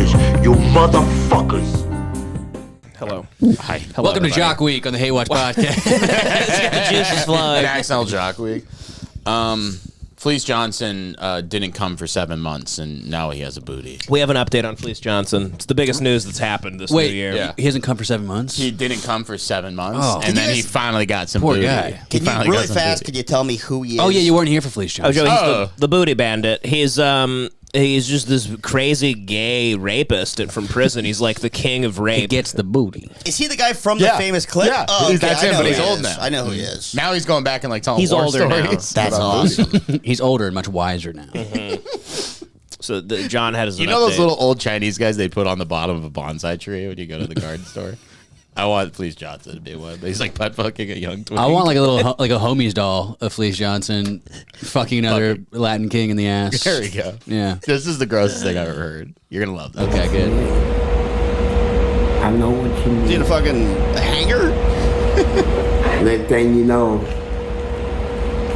English, you motherfuckers. Hello. Hi. Hello, Welcome everybody. to Jock Week on the Haywatch podcast. The juice is flowing. An accidental Jock Week. Fleece Johnson didn't come for 7 months, and now he has a booty. We have an update on Fleece Johnson. It's the biggest news that's happened this Wait, new year. Yeah. he hasn't come for 7 months? He didn't come for 7 months, Oh. and then he finally got some Poor booty. guy. He Can you finally really got some fast? booty. Can you tell me who he is? Oh, yeah, you weren't here for Fleece Oh, Johnson. Joe, he's the booty bandit. He's just this crazy gay rapist from prison. He's like the king of rape. He gets the booty. Is he the guy from the famous clip? Yeah, Oh, okay, that's I him, know but who he's he old is. now. I know who he is. Now he's going back and like telling He's war older now. stories. That's awesome. He's older and much wiser now. So John had his. You know those little old Chinese guys they put on the bottom of a bonsai tree when you go to the garden store? I want Fleece Johnson to be one. He's like butt fucking a young twink. I want like a little like a homies doll of Fleece Johnson fucking another Latin king in the ass. There we go. Yeah. This is the grossest thing I've ever heard. You're gonna love that. Okay, good. I know what you Is he in mean. a fucking hanger? Next thing you know,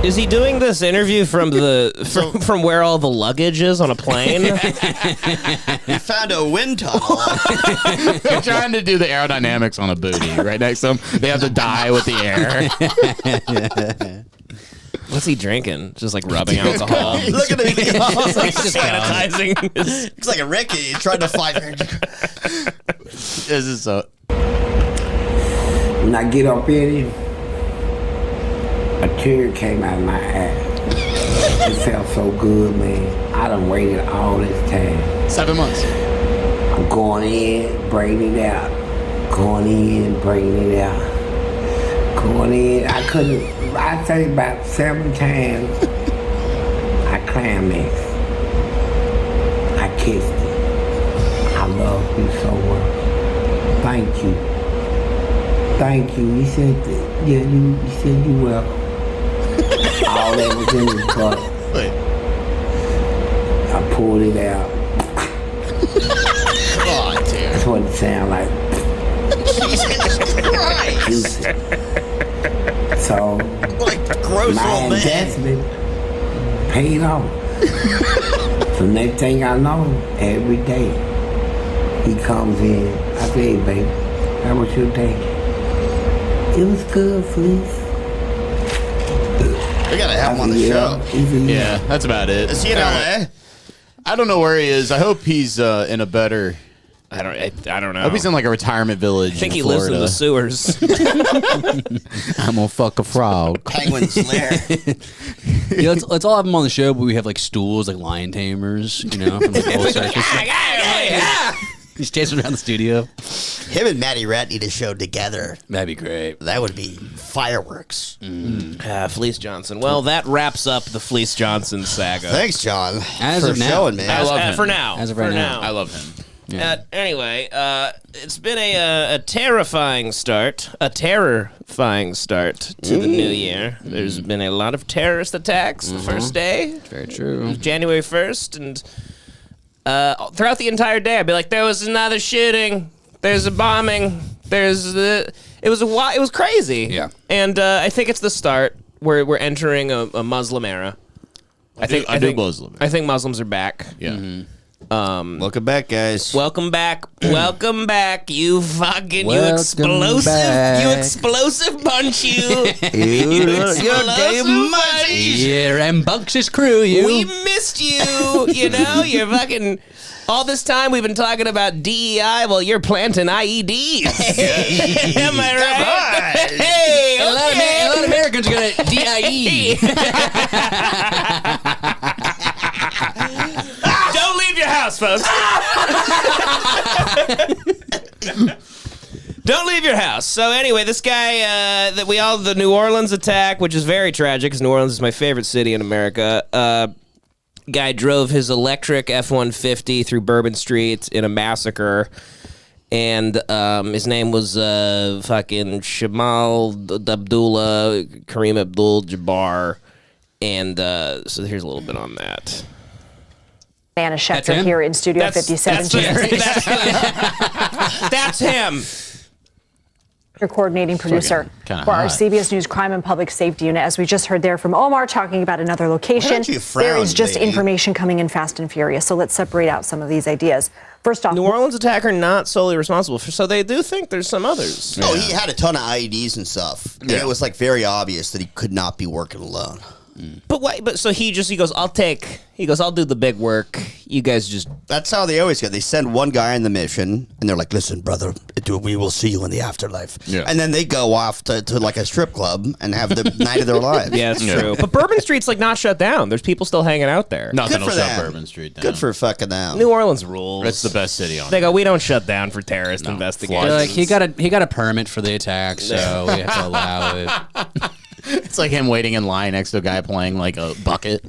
Is he doing this interview from from where all the luggage is on a plane? He found a wind tunnel. They're trying to do the aerodynamics on a booty right next to him. They have to die with the air. What's he drinking? Just like rubbing alcohol. Look at him. He's like sanitizing. Looks like a Ricky. He's trying to fight. This is so. when I get up in it, a tear came out of my eye. It felt so good, man. I done waited all this time. 7 months. I'm going in, bringing it out. Going in, bringing it out. Going in. I say about 7 times, I climaxed. I kissed it. I love you so much. Thank you. Thank you. You said you said you welcome. All that was in his butt. Wait. I pulled it out. Oh, dude. That's what it sounded like. Jesus Christ. Juicy. So Like gross my old man. investment paid off. So next thing I know, every day he comes in. I say, hey, baby, how was your day? It was good, Fleece. We gotta have him on the show. Yeah, that's about it. Is he in LA? I don't know where he is. I hope he's in a better. I don't know. I hope he's in like a retirement village. I think he lives in the sewers. I'm gonna fuck a frog. Penguin's lair. Yeah, let's all have him on the show, but we have like stools, like lion tamers, you know, from the old circus. He's chasing around the studio. Him and Matty Rat need a show together. That'd be great. That would be fireworks. Fleece Johnson. Well, that wraps up the Fleece Johnson saga. Thanks, John, As for of now. showing me. I love him. For now. As of right For now. I love him. Anyway, it's been a terrifying start. A terrifying start to the new year. There's been a lot of terrorist attacks the first day. Very true. January 1st, and throughout the entire day, I'd be like, there was another shooting, there's a bombing, it was crazy. Yeah. And I think it's the start. We're entering a Muslim era. I think Muslim. I think Muslims are back. Yeah. Welcome back, guys. Welcome back, you fucking, you Welcome explosive, back. you explosive bunch, you. You're damn much. Yeah, rambunctious crew, you. We missed you. You know, you're fucking. All this time we've been talking about DEI. Well, you're planting IEDs. Am I right? Hey, A lot of Americans are gonna DIE. Don't leave your house, folks. Don't leave your house. So anyway, this guy the New Orleans attack, which is very tragic because New Orleans is my favorite city in America. Guy drove his electric F-150 through Bourbon Street in a massacre, and his name was fucking Shamal Abdullah Kareem Abdul-Jabbar, and so here's a little bit on that. Anna Schecter here in Studio 57. That's him. Your coordinating producer kinda for our hot. CBS News Crime and Public Safety Unit. As we just heard there from Omar talking about another location, don't you frown, there is just baby? information coming in fast and furious. So let's separate out some of these ideas. First off, New Orleans attacker not solely responsible for, so they do think there's some others. Oh, he had a ton of IEDs and stuff. And it was like very obvious that he could not be working alone. But why? But so he goes, I'll do the big work. You guys just That's how they always go. They send one guy on the mission, and they're like, listen, brother, we will see you in the afterlife. Yeah. And then they go off to like a strip club and have the night of their lives. yeah, it's true. But Bourbon Street's like not shut down. There's people still hanging out there. Nothing Good will for shut them. Bourbon Street down. Good for fucking them. New Orleans rules. It's the best city on They earth. go, we don't shut down for terrorist investigations. They're like, he got a permit for the attack, so we have to allow it. It's like him waiting in line next to a guy playing like a bucket.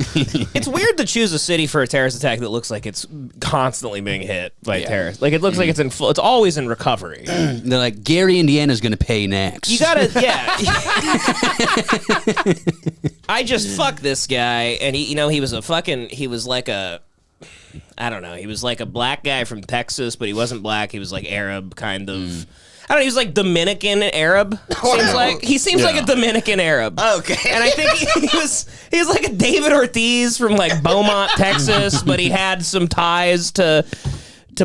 It's weird to choose a city for a terrorist attack that looks like it's constantly being hit by terrorists. Like it looks like it's it's always in recovery. They're like, Gary, Indiana's going to pay next. You gotta, yeah. I just fucked this guy, and he was like a, I don't know, he was like a black guy from Texas, but he wasn't black. He was like Arab, kind of. I don't know. He was like Dominican Arab. He seems like a Dominican Arab. Okay. And I think he was like a David Ortiz from like Beaumont, Texas, but he had some ties to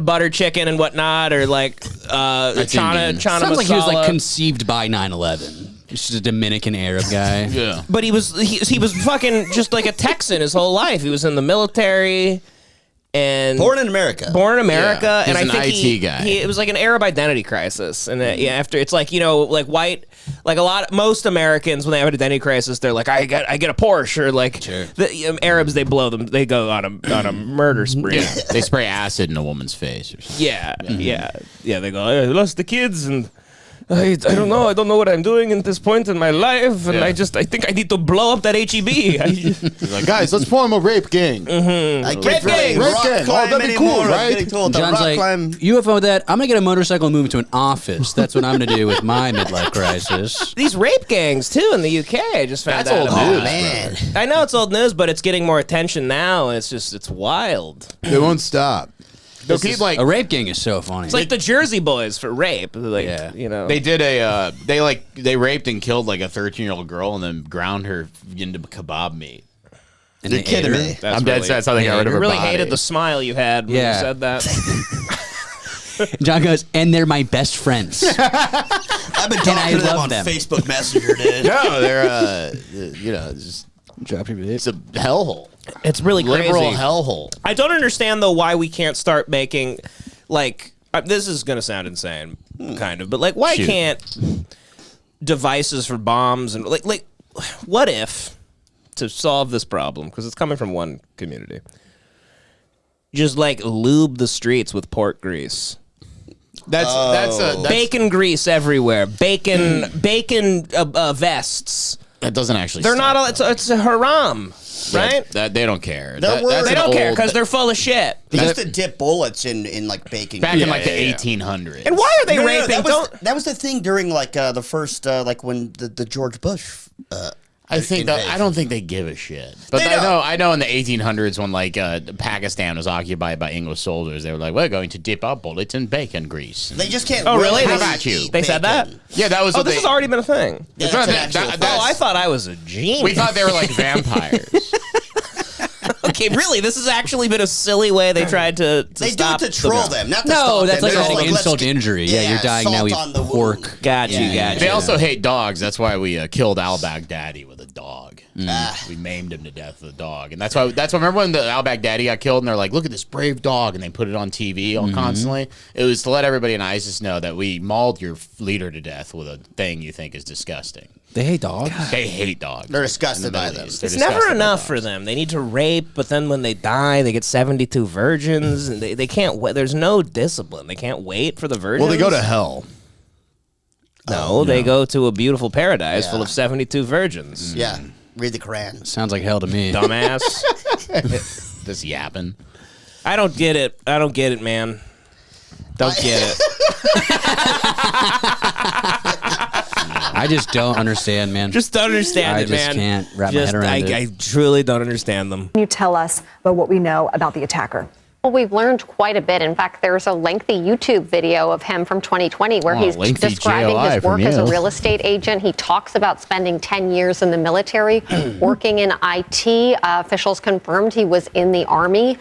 butter chicken and whatnot, or like Chana Sounds masala. like he was like conceived by 9/11. He's just a Dominican Arab guy. Yeah. But he was fucking just like a Texan his whole life. He was in the military. And Born in America. Yeah. He's And I an think IT guy. it was like an Arab identity crisis, and after it's like like white, like most Americans when they have an identity crisis, they're like, I get a Porsche, or like the Arabs, they blow them, they go on a murder spree. Yeah. They spray acid in a woman's face or something. Yeah. They go, I lost the kids and. I don't know. I don't know what I'm doing at this point in my life, and I think I need to blow up that HEB. He's like, guys, let's form a rape gang. I can't gang. really Rape rock gang. climb Oh, that'd be cool, anymore. I'm right? getting told to John's rock like, climb. UFO that, I'm going to get a motorcycle and move into an office. That's what I'm going to do with my midlife crisis. These rape gangs too in the UK. I just found That's out old about. news. Oh, man. I know it's old news, but it's getting more attention now, and it's wild. They won't stop. They'll keep like A rape gang is so funny. It's like the Jersey Boys for rape. Like, Yeah. they did they raped and killed like a 13-year-old girl and then ground her into kebab meat. And You're they kidding ate her. me. That's I'm dead really- sad. That's how they got rid of You her really body. hated the smile you had when Yeah. you said that. John goes, and they're my best friends. I've been And I talking to them love on them. Facebook Messenger, dude. No, they're it's Drop your it's a hellhole. It's really Liberal crazy. hellhole. I don't understand though why we can't start making like this is gonna sound insane, kind of, but like why Shoot. can't devices for bombs and like what if to solve this problem, because it's coming from one community, just like lube the streets with pork grease. That's Bacon grease everywhere. Bacon vests. that doesn't actually. They're stop not. It's a haram, right? That they don't care. They're worried- that's They an don't care old- because they're full of shit. They used to dip bullets in like baking. back in like Yeah, the yeah. 1800s. And why are they No, no, raping? that was the thing during like the first like when the George Bush. I think that I don't think they give a shit. But They don't. I know in the 1800s when like Pakistan was occupied by English soldiers, they were like, we're going to dip our bullets in bacon grease. They just can't. Oh, really? willingly How about you? eat They said that? bacon. Yeah, that was. Oh, what this they, has already been a thing. Yeah, That's that's right, an actual that- fact. Oh, I thought I was a genius. we thought they were like vampires. Okay, really, this has actually been a silly way they tried to They do stop it to troll them, not to No, stop that's them. like They're an just insult let's to get- injury. Yeah, you're dying now. salt We on the have pork. wound. Got you, Yeah, got you. They also hate dogs. That's why we killed al-Baghdadi with a dog. Ah. We maimed him to death with a dog, and that's why. Remember when the al-Baghdadi got killed, and they're like, "Look at this brave dog," and they put it on TV all constantly. It was to let everybody in ISIS know that we mauled your leader to death with a thing you think is disgusting. They hate dogs. They hate dogs. They're disgusted In the by Middle them. East. They're It's never disgusted by enough dogs. for them. They need to rape, but then when they die, they get 72 virgins, and they can't. There's no discipline. They can't wait for the virgins. Well, they go to hell. No, they go to a beautiful paradise Yeah. full of 72 virgins. Yeah, read the Quran. Sounds like hell to me. Dumbass. This yapping. I don't get it. I don't get it, man. Don't get it. I just don't understand, man. Just don't understand I it, just man. can't wrap my head around it. I truly don't understand them. Can you tell us about what we know about the attacker? Well, we've learned quite a bit. In fact, there's a lengthy YouTube video of him from 2020 where he's describing his work as a real estate agent. He talks about spending 10 years in the military, working in IT. Officials confirmed he was in the Army.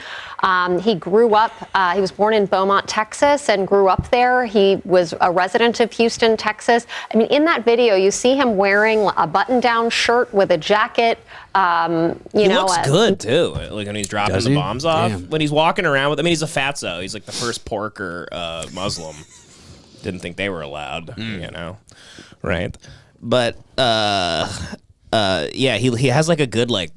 He grew up, he was born in Beaumont, Texas, and grew up there. He was a resident of Houston, Texas. I mean, in that video, you see him wearing a button-down shirt with a jacket. He looks good, too, like when he's dropping the bombs off. Damn. When he's walking around with, I mean, he's a fatso. He's like the first porker Muslim. Didn't think they were allowed, you know, right? But, yeah, he has like a good, like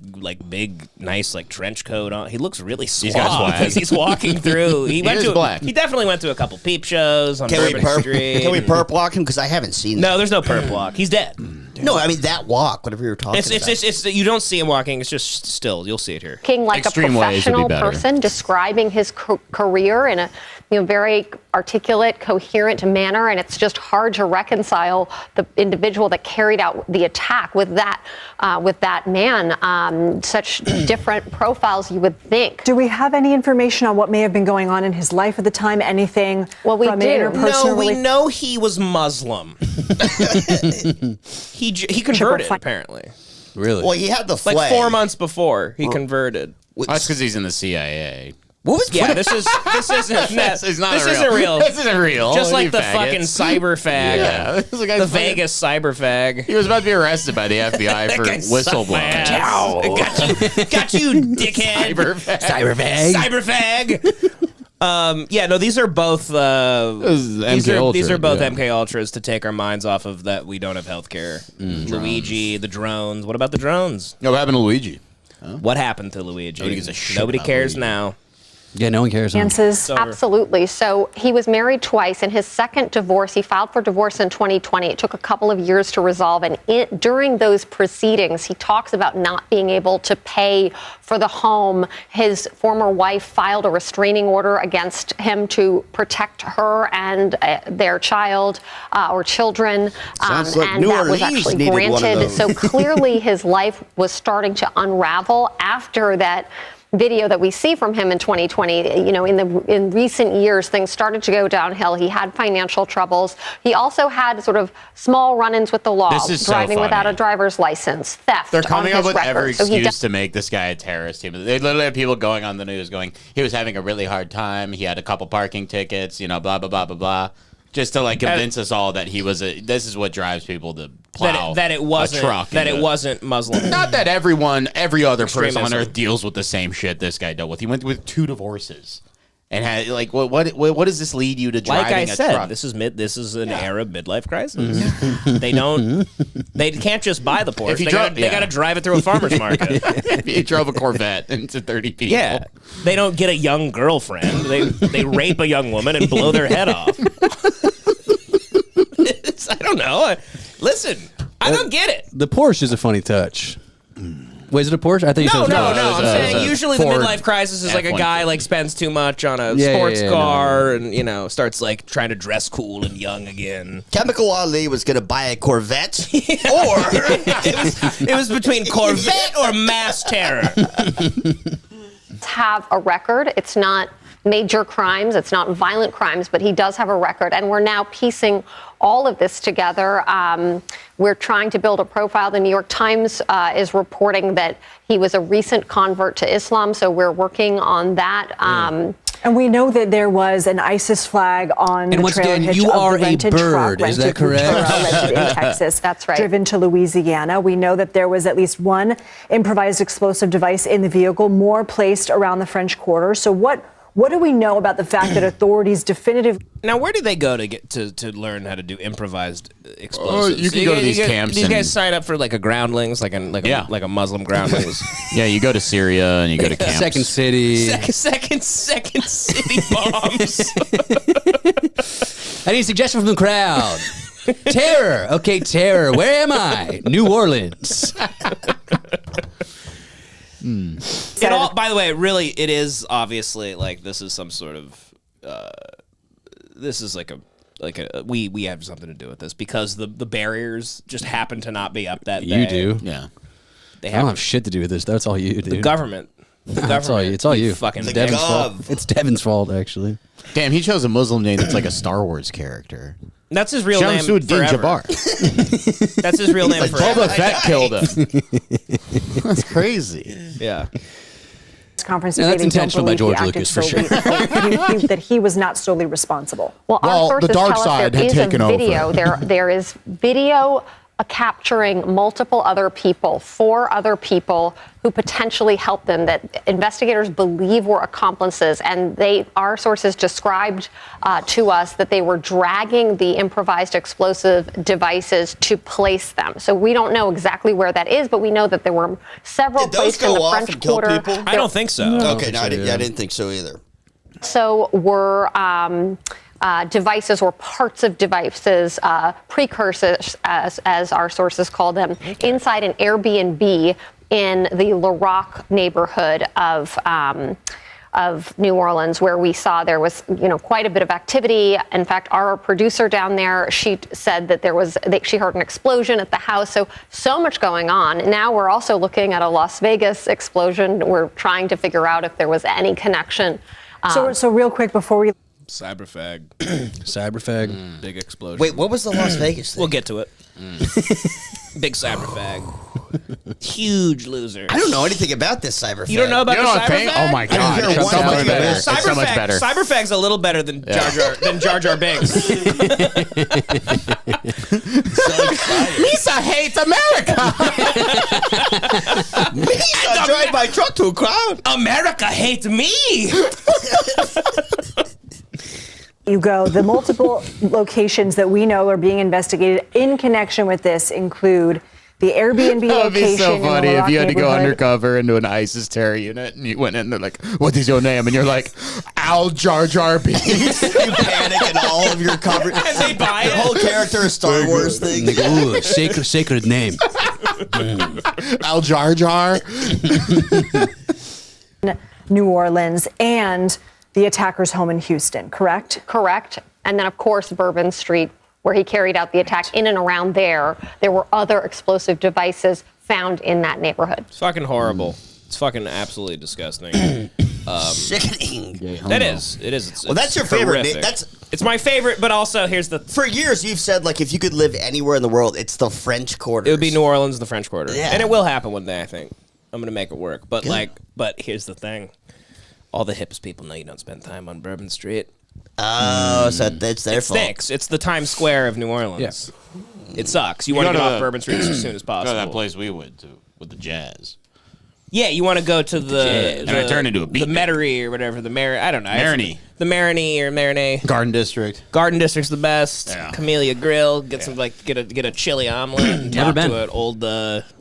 big, nice, like trench coat on. He looks really suave as he's walking through. He definitely went to a couple peep shows on Bourbon Street. Can we perp walk him? Because I haven't seen that. No, there's no perp walk. He's dead. No, I mean that walk, whatever you were talking about. It's you don't see him walking. It's just still. You'll see it here. Like Extreme a professional person, describing his career in a very articulate, coherent manner, and it's just hard to reconcile the individual that carried out the attack with that man. Such different profiles, you would think. Do we have any information on what may have been going on in his life at the time? Anything? Well, we from do. Interpersonal We know he was Muslim. He converted, apparently. Really? Well, he had the flag. Like 4 months before, he converted. That's because he's in the CIA. What was? Yeah, this isn't real. This isn't real. Just like You the faggots. fucking cyber fag. Yeah, this is a guy the fucking- Vegas cyber fag. He was about to be arrested by the FBI for whistleblowing. Got you, dickhead. Cyber fag. Yeah, no, these are both. These are both MK Ultras to take our minds off of that we don't have healthcare. Luigi, the drones. What about the drones? No, what happened to Luigi? What happened to Luigi? Nobody gives a shit Nobody about cares Luigi. now. Yeah, no one cares. Absolutely. So he was married twice. In his second divorce, he filed for divorce in 2020. It took a couple of years to resolve. And during those proceedings, he talks about not being able to pay for the home. His former wife filed a restraining order against him to protect her and their child or children. Sounds like and New that was Orleans actually needed one of granted. those. So clearly his life was starting to unravel after that video that we see from him in 2020. You know, in recent years, things started to go downhill. He had financial troubles. He also had sort of small run-ins with the law, This is so driving without funny. a driver's license, theft. They're coming on up his with every record. So he excuse to make this guy a terrorist. They literally have people going on the news going, he was having a really hard time. He had a couple parking tickets, blah, blah, blah, blah, blah. Just to like convince us all that he was this is what drives people to plow That it wasn't a truck. it wasn't Muslim. Not that every other person on Extremism. earth deals with the same shit this guy dealt with. He went with 2 divorces. And had like what does this lead you to driving Like I a said, truck? this is an Arab midlife crisis. They can't just buy the Porsche. They got to drive it through a farmer's market. He drove a Corvette into 30 people. Yeah, they don't get a young girlfriend. They rape a young woman and blow their head off. I don't know. Listen, I don't get it. The Porsche is a funny touch. Wait, is it a Porsche? I think you said No. it was a Porsche. I'm saying usually the Ford midlife crisis is like a guy F-150. like spends too much on a Yeah, sports yeah, car and starts like trying to dress cool and young again. Chemical Ali was going to buy a Corvette, or It was between Corvette or mass terror. have a record. It's not major crimes. It's not violent crimes, but he does have a record. And we're now piecing all of this together. We're trying to build a profile. The New York Times is reporting that he was a recent convert to Islam, so we're working on that. And we know that there was an ISIS flag on the once trailer again, hitch you of are the a rented bird. truck Is that rented from correct? Turo, rented in Texas. That's right. Driven to Louisiana. We know that there was at least one improvised explosive device in the vehicle, more placed around the French Quarter. So what do we know about the fact that authorities definitively... Now, where do they go to get to learn how to do improvised explosives? you can go to these camps These and- guys sign up for like a groundlings, like a Muslim groundlings. Yeah, you go to Syria and you go to camps. Second City. second city bombs. I need a suggestion from the crowd. Terror. Okay, terror. Where am I? New Orleans. It all, by the way, it is obviously like this is some sort of this is like a we have something to do with this because the barriers just happen to not be up that day. You do. Yeah. They I don't have have shit to do with this. That's all you do. the government. It's all you. It's all you. Fucking It's Devin's fault. Gov. It's Devin's fault, actually. Damn, he chose a Muslim name that's like a Star Wars character. That's his real name Shamsuddin forever. Jabbar. That's his real name forever. Boba Fett killed him. That's crazy. Yeah. Conference Yeah, that's today, they don't intentional by believe he George acted Lucas, for solely- that he was not solely responsible. Well, Well, our the sources dark tell side us had there is taken a over. video. There is video capturing multiple other people, 4 other people who potentially helped them that investigators believe were accomplices. And our sources described to us that they were dragging the improvised explosive devices to place them. So we don't know exactly where that is, but we know that there were several Did those placed in go the off French and kill Quarter. people? I don't think so. Okay, no, I didn't think so either. So were devices or parts of devices, precursors, as our sources call them, inside an Airbnb in the Laroque neighborhood of New Orleans, where we saw there was, quite a bit of activity. In fact, our producer down there, she said that she heard an explosion at the house. So much going on. Now we're also looking at a Las Vegas explosion. We're trying to figure out if there was any connection. So real quick before we Cyberfag. Cyberfag. Big explosion. Wait, what was the Las Vegas thing? We'll get to it. Big cyberfag. Huge loser. I don't know anything about this cyberfag. You don't know about You know the what I'm saying? cyberfag? Oh my god, hear it's one so much thing better. about It's so much better. Cyberfag's a little better than Jar Jar Binks. Lisa hates America. I drive my truck to a crowd. America hates me. you go, the multiple locations that we know are being investigated in connection with this include the Airbnb That would be location so in the funny if Laroque you had to go neighborhood. undercover into an ISIS terror unit and you went in there like, what is your name? And you're like, Al Jar Jar Binks. You panic and all of your coverage. And they buy Your it. whole character is Star Wars thing. They go, ooh, sacred name. Al Jar Jar. New Orleans and the attacker's home in Houston, correct? Correct. And then, of course, Bourbon Street, where he carried out the attack. In and around there were other explosive devices found in that neighborhood. It's fucking horrible. It's fucking absolutely disgusting. Sickening. It is. It's, Well, that's your favorite. horrific. It's my favorite, but also here's the. For years, you've said, like, if you could live anywhere in the world, it's the French Quarter. It would be New Orleans, the French Quarter, Yeah. and it will happen one day. I think I'm gonna make it work. But but here's the thing: all the hippest people know you don't spend time on Bourbon Street. Oh, so that's their It fault. stinks. It's the Times Square of New Orleans. It sucks. You want to go get to off the- Bourbon Street as soon as Go possible. to that place we went to with the jazz. Yeah, you want to go to the And I turned into a beat the Metairie or whatever. I don't know. Marinee. The Marinee or Marinee. Garden District. Garden District's the best. Yeah. Camellia Grill. Get some get a chili omelet. And Never talk been. to an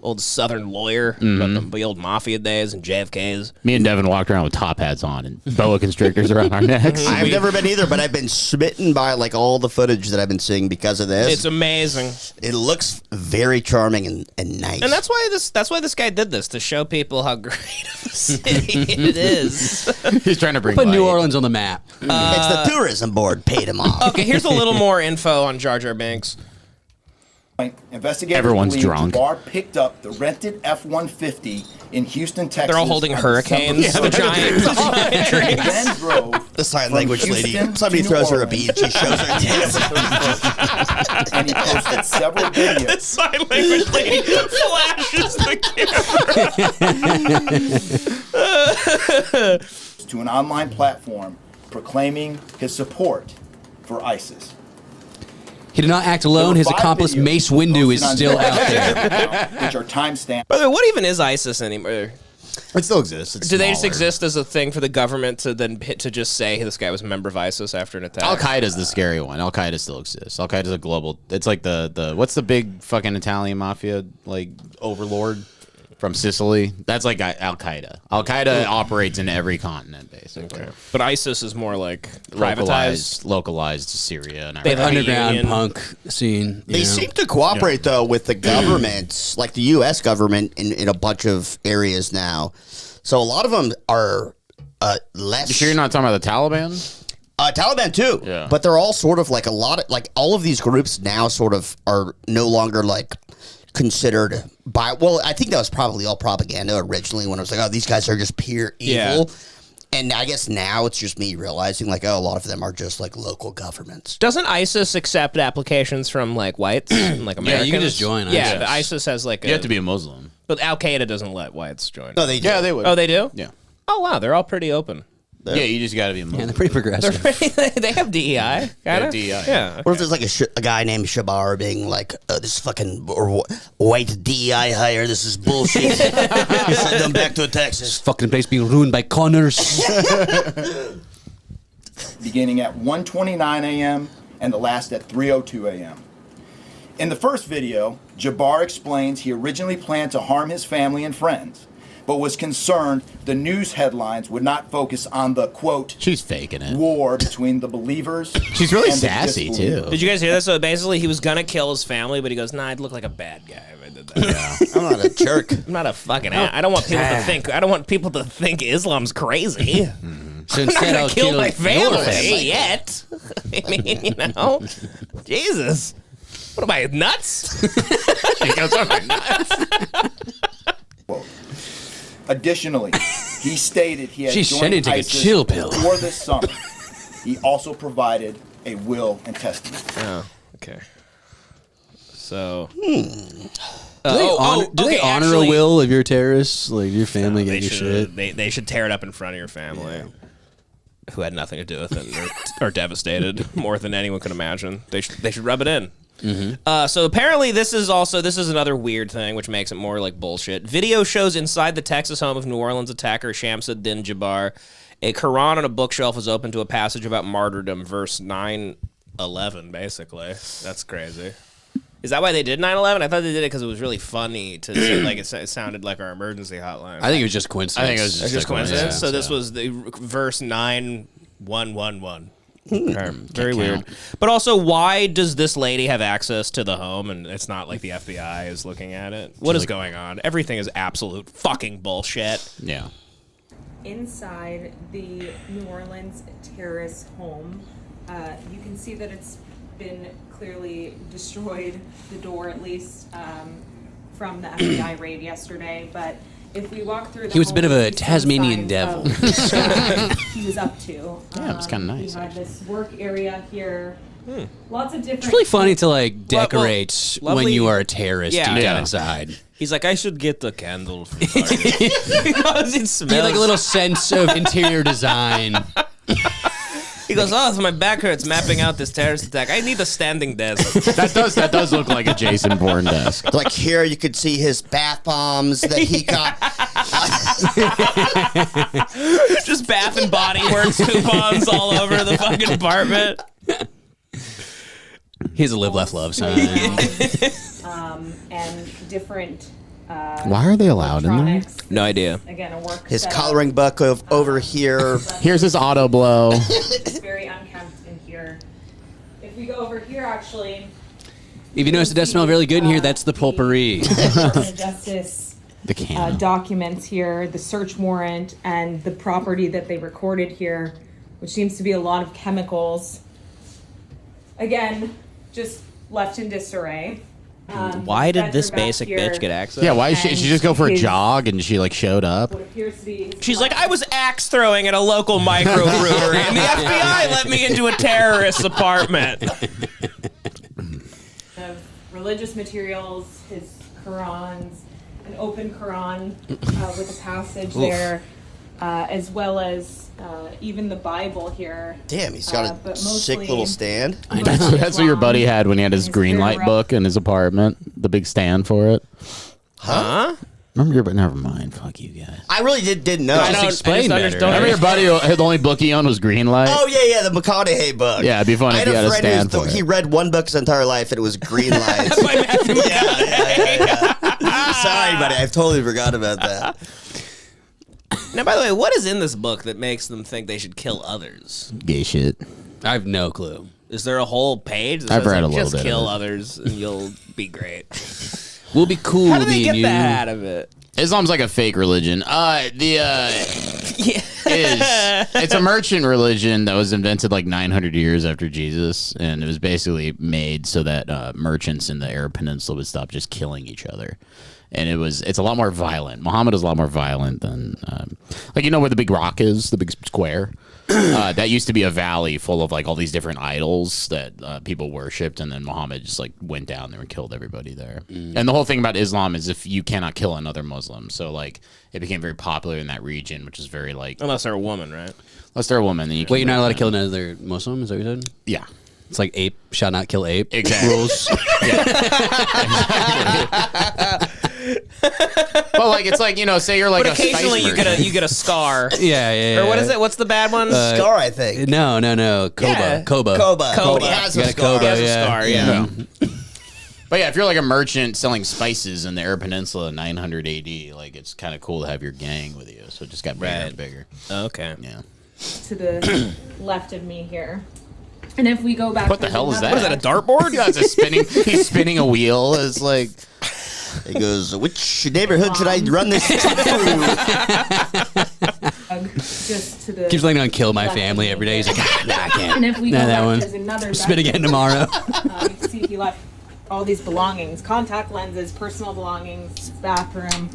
old Southern lawyer about the old mafia days and JFK's. Me and Devin walked around with top hats on and boa constrictors around our necks. I've never been either, but I've been smitten by, like, all the footage that I've been seeing because of this. It's amazing, It looks very charming and nice. and that's why this guy did this, to show people how great of a city it is. He's trying to bring Put light. New Orleans on the map. it's the tourism board paid him off. Okay, here's a little more info on Jar Jar Binks. Investigators Everyone's believe drunk. Jabbar picked up the rented F-150 in Houston, Texas. They're all holding on hurricanes. December The giant 31st, and then drove The sign from language lady. Houston Somebody to throws New her a Orleans bead. She shows her on tits. December 31st. And he posted several videos Sign language lady flashes the camera. to an online platform proclaiming his support for ISIS. He did not act alone. His accomplice Mace Windu is still out there. Which are timestamped. By the way, what even is ISIS anymore? It still exists. It's Do they just smaller. exist as a thing for the government to then to just say this guy was a member of ISIS after an attack? Al Qaeda's the scary one. Al Qaeda still exists. Al Qaeda's a global. It's like the what's the big fucking Italian mafia like overlord from Sicily? That's like Al Qaeda. Al Qaeda operates in every continent basically. But ISIS is more like privatized. Localized to Syria and They have Iraq. a Underground union. punk scene. They seem to cooperate, though, with the governments, like the U.S. government in a bunch of areas now. So a lot of them are less... You sure you're not talking about the Taliban? Taliban, too. Yeah. But they're all sort of like all of these groups now sort of are no longer like considered well, I think that was probably all propaganda originally when it was like, oh, these guys are just pure evil. And I guess now it's just me realizing, like, oh, a lot of them are just, like, local governments. Doesn't ISIS accept applications from, like, whites and, like, Americans? Yeah, you can just join ISIS. Yeah, but ISIS has, like, You have to be a Muslim. But Al-Qaeda doesn't let whites join. No, they do. Yeah, they would. Oh, they do? Yeah. Oh, wow, they're all pretty open. Yeah, you just got to be a Muslim. Yeah, they're pretty progressive. They have DEI, kind of. DEI. Yeah. Okay. What if there's, like, a guy named Shabar being like, this fucking white DEI hire, this is bullshit. Send them back to Texas. Fucking place being ruined by Connors. Beginning at 1:29 a.m. and the last at 3:02 a.m. In the first video, Jabbar explains he originally planned to harm his family and friends, but was concerned the news headlines would not focus on the, quote, She's faking it. war between the believers. She's really and the sassy, disbelievers. too. Did you guys hear this? So basically, he was gonna kill his family, but he goes, "Nah, I'd look like a bad guy if I did that." Yeah. I'm not a jerk. I'm not a fucking. I don't want people to think. I don't want people to think Islam's crazy. So I'm not instead, gonna I'll kill my your family yet. I mean, you know, Jesus. What am I, nuts? She goes, "Oh, my nuts." Additionally, he stated he had She's joined sending to take a ISIS chill pill. before this summer. He also provided a will and testament. Oh, okay. So. Do they honor a will if you're a terrorist? Like, your family get your shit? They should tear it up in front of your family. Who had nothing to do with it or devastated more than anyone could imagine. They should rub it in. So apparently this is another weird thing which makes it more like bullshit. Video shows inside the Texas home of New Orleans attacker Shamsuddin Jabbar. A Quran on a bookshelf is open to a passage about martyrdom, verse 9:11, basically. That's crazy. Is that why they did 9/11? I thought they did it because it was really funny to say, like it sounded like our emergency hotline. I think it was just coincidence. I think it was Just coincidence. Yeah, so this was the verse 9111. Okay. Very weird. But also, why does this lady have access to the home and it's not like the FBI is looking at it? What is going on? Everything is absolute fucking bullshit. Yeah. Inside the New Orleans terrorist home, you can see that it's been clearly destroyed, the door at least, from the FBI raid yesterday. But if we walk through the He was a bit of a home, Tasmanian devil. he was up to. Yeah, it was kinda nice, We have this work area here. Lots of different. It's really funny to, like, decorate when lovely- you are a terrorist deep down Yeah. inside. He's like, I should get the candle from Target. Because it You smells. have, like, a little sense of interior design. He goes, oh, my back hurts mapping out this terrorist attack. I need a standing desk. That does look like a Jason Bourne desk. Like here, you could see his bath bombs that he got. Just Bath and Body Works coupons all over the fucking apartment. He has a live, laugh, love sign. And different. Why are they allowed in there? electronics. No idea. Again, a work. His setup. coloring book over here. Here's his auto blow. It's very unkempt in here. If we go over here, actually. If you notice, it does smell really good in here. That's the potpourri. Department of Justice The can. documents here, the search warrant, and the property that they recorded here, which seems to be a lot of chemicals. Again, just left in disarray. Why did this bedroom back basic here, bitch get access? Yeah, why did she just go for a His- jog and she like showed up? What appears to be. She's like, I was axe throwing at a local microbrewery, and the FBI let me into a terrorist's apartment. Of religious materials, his Qurans, an open Quran with a passage there, as well as even the Bible here. Damn, he's got a but sick mostly- little stand. That's what your buddy had when he had his green light book in his apartment, the big stand for it. Huh? But never mind. Fuck you guys. I really didn't know. I don't explain better. understand. Remember your buddy who the only book he owned was green light? Oh yeah, the McConaughey book. Yeah, it'd be funny I if had you had a a friend stand who for it. he read one book his entire life, and it was Green Lights. By Matthew Sorry, buddy, I totally forgot about that. Now, by the way, what is in this book that makes them think they should kill others? Gay shit. I have no clue. Is there a whole page that I've says, read a like, little just bit of kill it. others and you'll be great? We'll be cool, How do they me get and you. that out of it? Islam's like a fake religion. it's a merchant religion that was invented like 900 years after Jesus, and it was basically made so that merchants in the Arab Peninsula would stop just killing each other. And it's a lot more violent. Muhammad is a lot more violent than like, you know where the big rock is, the big square. That used to be a valley full of like all these different idols that people worshipped, and then Muhammad just like went down there and killed everybody there. And the whole thing about Islam is if you cannot kill another Muslim, so like it became very popular in that region, which is very like unless they're a woman, right? Unless they're a woman, then you Wait, you're not allowed to kill another Muslim? Is that what you said? Yeah. It's like ape shall not kill ape. Exactly. Rules. But like it's like, you know, say you're like but a occasionally spice you get a scar. Yeah. Or what is it? What's the bad one? Scar, I think. No. Koba. Yeah. Koba. He has You a got a scar. Koba, He has a yeah. scar, yeah. But yeah, if you're like a merchant selling spices in the Arab Peninsula in 900 AD, like it's kind of cool to have your gang with you. So it just got bigger and bigger. Okay. Yeah. To the left of me here. And if we go back, What the hell is that? What is that, a dartboard? Yeah, it's a spinning. He's spinning a wheel. It's like He goes, which neighborhood should I run this through? Just to the Keeps letting on kill my left of family me every day. He's here. like, nah, I can't. And if we Nah, go that back, one. there's another Spit again bedroom. tomorrow. You can see he left all these belongings, contact lenses, personal belongings, bathroom.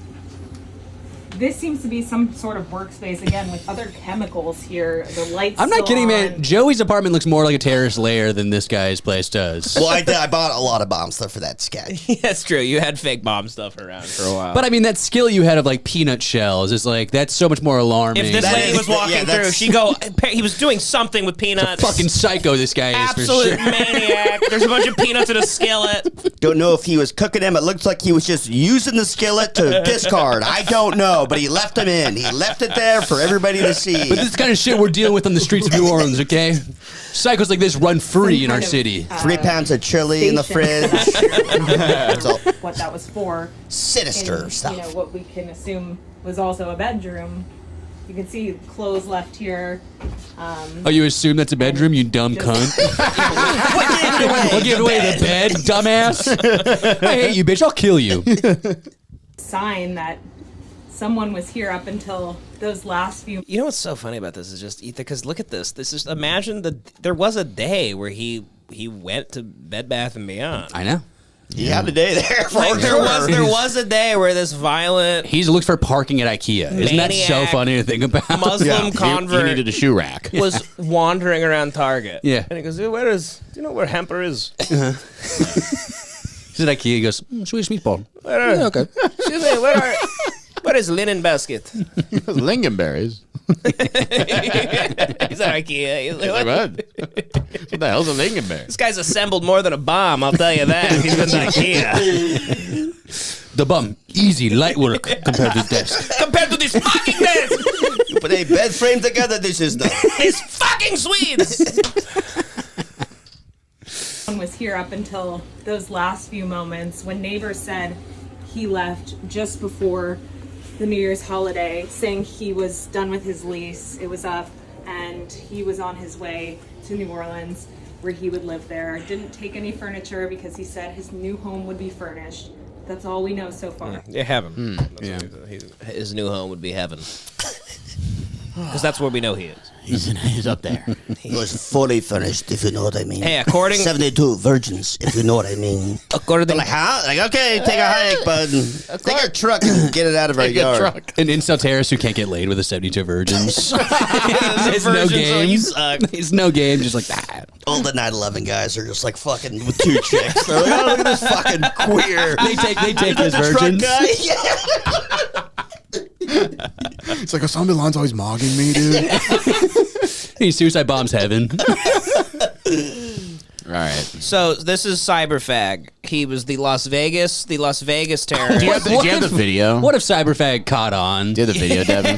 This seems to be some sort of workspace again with other chemicals here. The lights. I'm not still kidding, on. man. Joey's apartment looks more like a terrorist lair than this guy's place does. Well, I bought a lot of bomb stuff for that sketch. That's true. You had fake bomb stuff around for a while. But I mean, that skill you had of like peanut shells is like, that's so much more alarming. if this That lady is- was walking yeah, through, that's- she'd go, he was doing something with peanuts. fucking psycho this guy is for Absolute sure. maniac. There's a bunch of peanuts in a skillet. Don't know if he was cooking them. It looks like he was just using the skillet to discard. I don't know, but he left them in. He left it there for everybody to see. But this is the kind of shit we're dealing with on the streets of New Orleans, okay? Psychos like this run free Some in our kind of, city. 3 pounds of chili in the station. fridge. That's all What that was for. sinister And, stuff. You know, what we can assume was also a bedroom. You can see clothes left here. Oh, you assume that's a bedroom, you dumb cunt? What gave away the bed, dumbass? I hate you, bitch. I'll kill you. Sign that someone was here up until those last few. You know what's so funny about this is just because look at this. This is imagine there was a day where he went to Bed Bath and Beyond. I know. He had a day there for Like there sure. was a day where this violent He's looked for parking at IKEA. Isn't that so Maniac funny to think about? Muslim he convert needed a shoe rack. was wandering around Target. Yeah. And he goes, do you know where Hemper is? He's at IKEA. He goes, Swedish meatball. Yeah, okay. Excuse me, where is linen basket? Lingonberries. He's at IKEA. He's like, What the hell's a lingonberry? this guy's assembled more than a bomb, I'll tell you that. He's been to IKEA. The bum. Easy, light work compared to the desk. Compared to this fucking desk, You put a bed frame together, this is the... these fucking Swedes. One was here up until those last few moments when neighbors said he left just before the New Year's holiday, saying he was done with his lease. It was up, and he was on his way to New Orleans, where he would live there. Didn't take any furniture because he said his new home would be furnished. That's all we know so far. Yeah, heaven. His new home would be heaven. Because that's where we know he is. He's up there. It was fully furnished, if you know what I mean. Hey, according 72 virgins, if you know what I mean. according They're to like, huh? Like, okay, take a hike, bud. Take our truck and get it out of our yard. An incel terrorist who can't get laid with the 72 virgins. It's no virgins, game. you suck. It's no game. Just like that. All the 9/11 guys are just like fucking with 2 chicks. They're like, oh, look at this fucking queer. They take his Truck virgins. guy. Yeah. It's like Osama bin Laden's always mogging me, dude. He suicide bombs heaven. All right. So this is Cyberfag. He was the Las Vegas terrorist. Do you have the video? What if Cyberfag caught on? Do you have the video, Devin?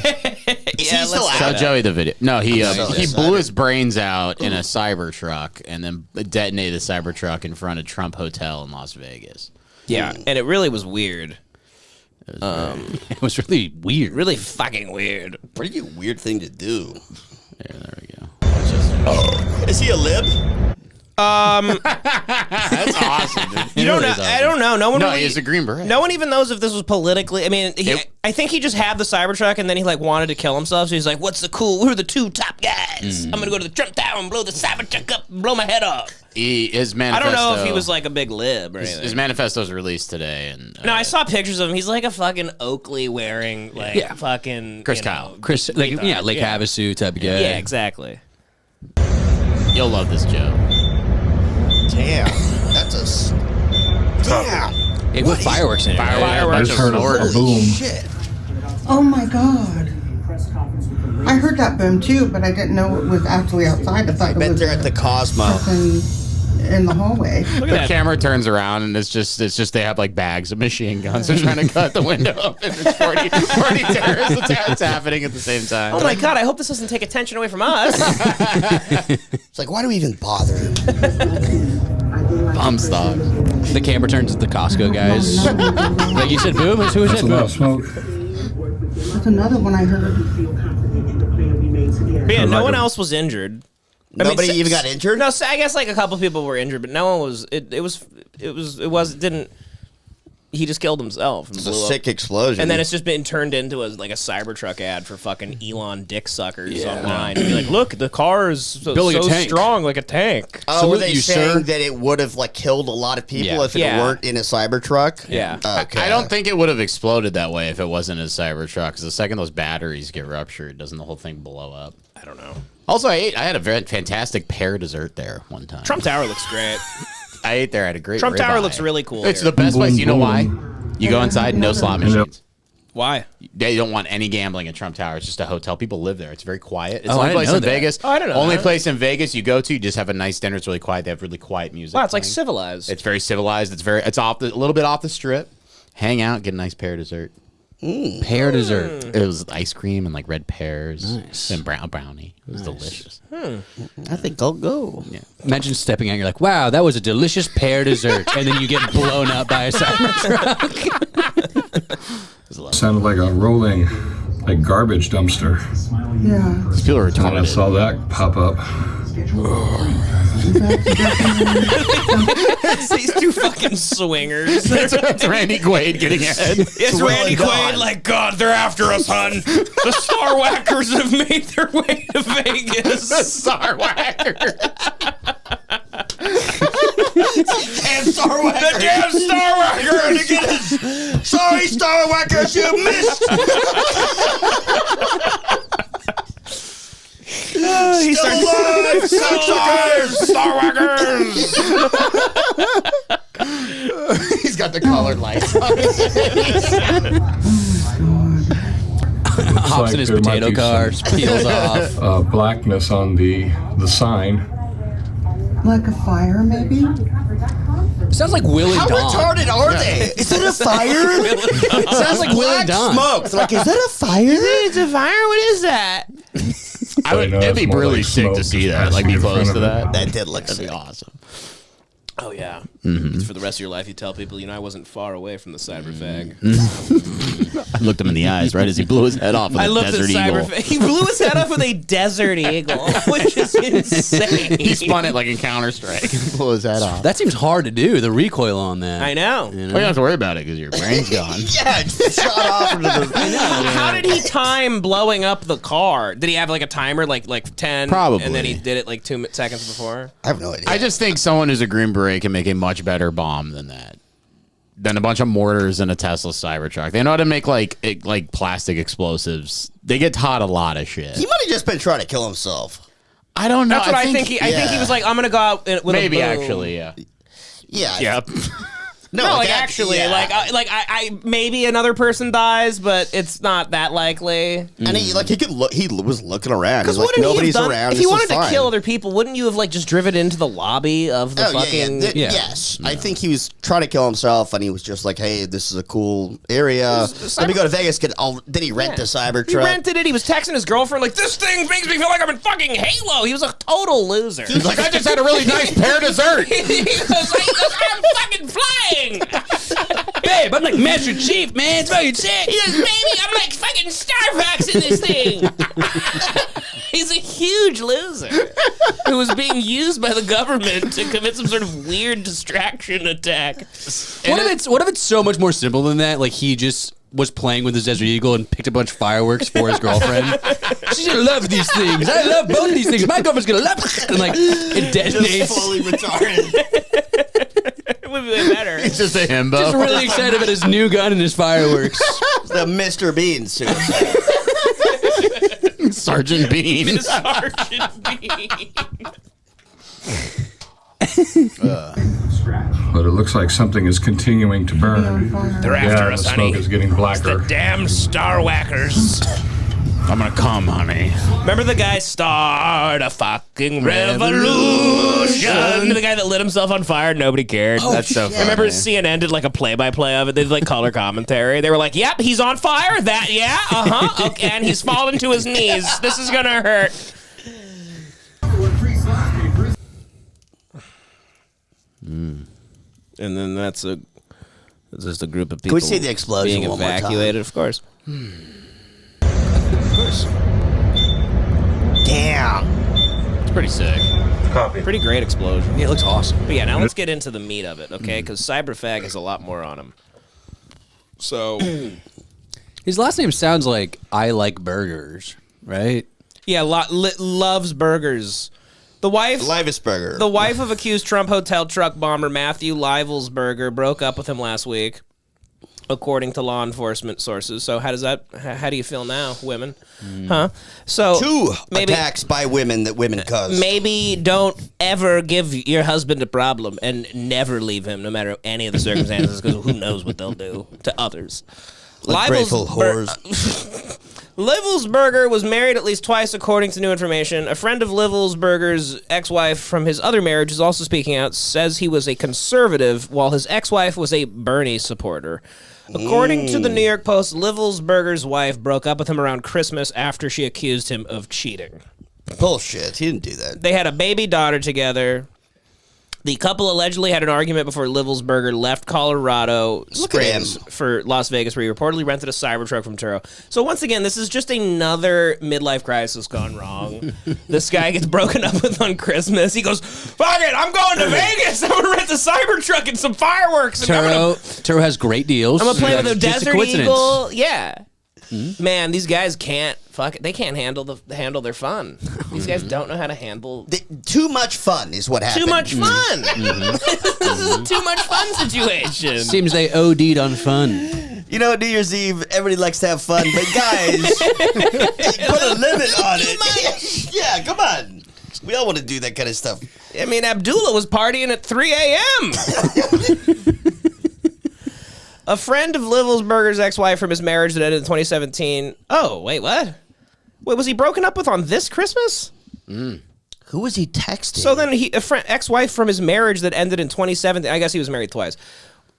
Is he still Show out? Joey the video. No, he he's blew his brains out in a Cybertruck and then detonated the Cybertruck in front of Trump Hotel in Las Vegas. Yeah, and it really was weird. It was really weird. Really fucking weird. Pretty weird thing to do. There we go. Is he a lib? That's awesome, dude. You don't know. Awesome. I don't know. No one. No, really, he's a Green Beret. No one even knows if this was politically. I mean, I think he just had the Cybertruck and then he like wanted to kill himself. So he's like, "What's the cool? Who are the 2 top guys? I'm gonna go to the Trump Tower and blow the Cybertruck up and blow my head off." His manifesto. I don't know if he was like a big lib or anything. His manifesto's released today, and no, I saw pictures of him. He's like a fucking Oakley wearing like fucking Chris Kyle. Chris, like Lake Havasu type of guy. Yeah, exactly. You'll love this joke. Damn, that's a. Damn. Hey, what fireworks in it? Fireworks. I just heard a boom. Shit. Oh my God. I heard that boom too, but I didn't know it was actually outside. I thought I it bet was they're at the Cosmo. in the hallway. The camera turns around and it's just they have like bags of machine guns. They're trying to cut the window up and there's 40 terrorist attacks happening at the same time. Oh my God! I hope this doesn't take attention away from us. It's like, why do we even bother? Bum stock. The camera turns to the Costco guys. Like you said, boom. Who said boom? Smoke. That's another one I heard. But yeah, no one else was injured. Nobody even got injured? No, I guess like a couple people were injured, but no one was. It didn't. He just killed himself. And It's a blew sick up. explosion. And then it's just been turned into a Cybertruck ad for fucking Elon dick suckers online. And be like, look, the car is so strong like a tank. Oh, were they saying that it would have like killed a lot of people if it weren't in a Cybertruck? Yeah. Okay. I don't think it would have exploded that way if it wasn't a Cybertruck. Because the second those batteries get ruptured, doesn't the whole thing blow up? I don't know. Also, I had a very fantastic pear dessert there one time. Trump Tower looks great. I ate there. I had a great Trump Tower ribeye. looks really cool. It's here. the best place. You know why? You go inside, no slot machines. Why? They don't want any gambling at Trump Tower. It's just a hotel. People live there. It's very quiet. It's the Oh, only I place didn't in know that. Vegas. Oh, I didn't know Only that. place in Vegas you go to, you just have a nice dinner. It's really quiet. They have really quiet music. Wow, it's like playing. civilized. It's very civilized. It's a little bit off the strip. Hang out, get a nice pear dessert. Pear dessert. It was ice cream and like red pears Nice. and brownie. It was delicious. I think I'll go. Yeah. Imagine stepping out. You're like, wow, that was a delicious pear dessert, and then you get blown up by a Cybertruck. Sounded like a rolling, like garbage dumpster. Yeah. These people are When I retarded. saw that pop up, These two fucking swingers. It's Randy Quaid getting ahead. It's Randy Quaid, like, God, they're after us, hun. The Star Whackers have made their way to Vegas. The Star Whacker. Damn Star The Whacker! damn Star Whacker! Sorry, Star Whackers, you missed! He's Still alive! Star Whackers! He's got the colored lights on his face. Hops in his there might potato be car, some- peels off. blackness on the sign. Like a fire, maybe? Sounds like Willie How Dawn. retarded are they? Is it a fire? Sounds like Willie Black Dawn. smoke. They're like, is that a fire? It's a fire? What is that? It'd be it's more really like sick to smoke see just that. Like, be passing in close front to of it. that. That did look That'd be sick. awesome. Oh, yeah. It's for the rest of your life. You tell people, I wasn't far away from the cyberfag. I looked him in the eyes right as he blew his head off with I a looked at desert eagle. cyberfag. He blew his head off with a desert eagle, which is insane. He spun it like in Counter-Strike and blew his head off. That seems hard to do, the recoil on that. I know. Well, you don't have to worry about it because your brain's gone. Yeah, just shot off into the. How did he time blowing up the car? Did he have like a timer, like 10? Probably. And then he did it like 2 seconds before? I have no idea. I just think someone who's a Green Beret can make a much better bomb than that. Than a bunch of mortars in a Tesla Cybertruck. They know how to make like plastic explosives. They get taught a lot of shit. He might have just been trying to kill himself. I don't know. That's what I think. I think he was like, I'm gonna go out with maybe a boom. actually, yeah. Yeah. Yep. No, like actually, yeah. I maybe another person dies, but it's not that likely. And he could look. He was looking around. He's Because like, wouldn't nobody's he have done, around. if he this is wanted to fine. kill other people, wouldn't you have like just driven into the lobby of the fucking? Yes, I think he was trying to kill himself, and he was just like, "Hey, this is a cool area. Let me go to Vegas." Then he rent the Cybertruck. He rented it. He was texting his girlfriend like, "This thing makes me feel like I'm in fucking Halo." He was a total loser. He's like, I just had a really nice pear dessert. he goes, I'm fucking flying. Babe, I'm like Master Chief, man. It's fucking sick. He goes, baby, I'm like fucking Starbucks in this thing. He's a huge loser who was being used by the government to commit some sort of weird distraction attack. What if it's so much more simple than that? Like he just was playing with his Desert Eagle and picked a bunch of fireworks for his girlfriend. She's gonna love these things. I love both of these things. My girlfriend's gonna love it. And like it detonates. Just fully retarded. It would be way better. It's just a himbo. Just really excited about his new gun and his fireworks. The Mr. Bean suicide. Sergeant Bean. Sergeant Bean. But it looks like something is continuing to burn. They're after Yeah, us, the honey. smoke is getting The blacker. damn Star Whackers. I'm gonna come, honey. Remember the guy start a fucking revolution? The guy that lit himself on fire, nobody cared. That's so funny. Remember CNN did like a play-by-play of it? They did like color commentary. They were like, "Yep, he's on fire. That, yeah, okay, and he's fallen to his knees. This is gonna hurt." And then that's just a group of people. Can we see the explosion being one more time? evacuated? Of course. Of course. Damn. It's pretty sick. Pretty great explosion. Yeah, it looks awesome. But yeah, now let's get into the meat of it, okay? Because Cyberfag has a lot more on him. So, His last name sounds like I like burgers, right? yeah, loves burgers. The wife, Livelsberger. the wife of accused Trump hotel truck bomber Matthew Livelsberger broke up with him last week, according to law enforcement sources. So how do you feel now, women? Huh? So Two maybe attacks by women that women cause. maybe don't ever give your husband a problem and never leave him, no matter any of the circumstances, because who knows what they'll do to others. Grateful whores. Livelsberger was married at least twice, according to new information. A friend of Livelsberger's ex-wife from his other marriage is also speaking out, says he was a conservative, while his ex-wife was a Bernie supporter. According to the New York Post, Livelsberger's wife broke up with him around Christmas after she accused him of cheating. Bullshit. He didn't do that. They had a baby daughter together. The couple allegedly had an argument before Livelsberger left Colorado Springs for Las Vegas, where he reportedly rented a Cybertruck from Turo. So once again, this is just another midlife crisis gone wrong. This guy gets broken up with on Christmas. He goes, "Fuck it, I'm going to Vegas. I'm gonna rent a Cybertruck and some fireworks. And Turo has great deals. I'm gonna play with a Just Desert coincidence. Eagle." Yeah. Man, these guys can't they can't handle their fun. These guys don't know how to handle Too much fun is what happened. too much fun. This is a too much fun situation. Seems they OD'd on fun. You know, New Year's Eve, everybody likes to have fun, but guys, put a limit on it. Yeah, come on. We all want to do that kind of stuff. I mean, Abdullah was partying at 3 a.m. A friend of Livelsberger's ex-wife from his marriage that ended in 2017. Oh, wait, what? Wait, was he broken up with on this Christmas? Who was he texting? So then ex-wife from his marriage that ended in 2017. I guess he was married twice.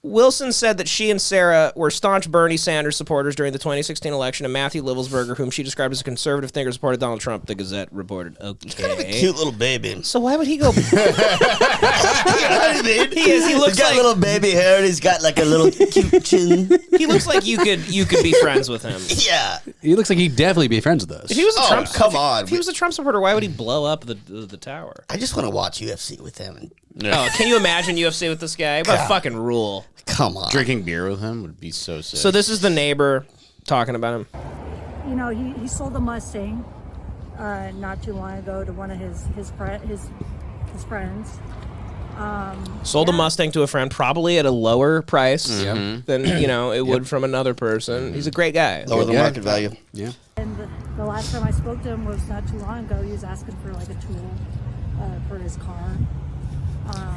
Wilson said that she and Sarah were staunch Bernie Sanders supporters during the 2016 election, and Matthew Livelsberger, whom she described as a conservative thinker, supported Donald Trump, the Gazette reported. Okay. He's kind of a cute little baby. So why would he go... You know what I mean? He is. He looks He's got like... little baby hair, and he's got like a little cute chin. He looks like you could be friends with him. Yeah. He looks like he'd definitely be friends with us. If he was a Trump, come on. If he was a Trump supporter, why would he blow up the tower? I just want to watch UFC with him. And Oh, can you imagine UFC with this guy? What a fucking rule. come on. Drinking beer with him would be so sick. So this is the neighbor talking about him. You know, he sold a Mustang not too long ago to one of his friends. Sold a Mustang to a friend, probably at a lower price than it would from another person. He's a great guy. Lower the market value. Yeah. And the last time I spoke to him was not too long ago. He was asking for like a tool for his car.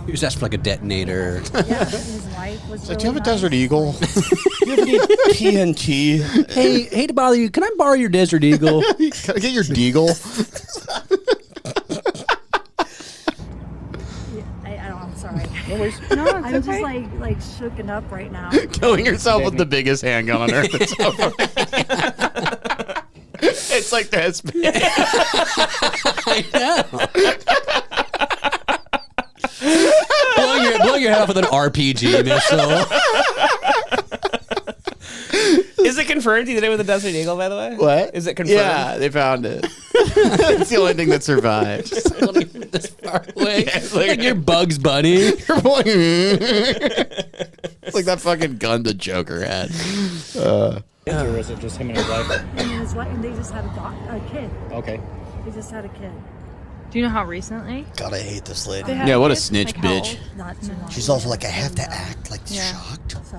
He was asking for like a detonator. Yeah, his wife was. Do you have a Desert Eagle? Do you have any TNT? Hey, hate to bother you. Can I borrow your Desert Eagle? Can I get your Deagle? I'm sorry. No, I'm just like shooken up right now. Killing yourself with the biggest handgun on earth. It's over. It's like this. I know. blowing your head off with an RPG missile. Is it confirmed he did it with a Desert Eagle, by the way? What? Is it confirmed? Yeah, they found it. It's the only thing that survived. This far away. Yeah, like your Bugs Bunny. It's like that fucking gun the Joker had. Or was it just him and his wife? And his wife, and they just had a kid. Okay. They just had a kid. Do you know how recently? God, I hate this lady. Yeah, what a snitch bitch. Not too long. She's also like, I have to act like shocked. So,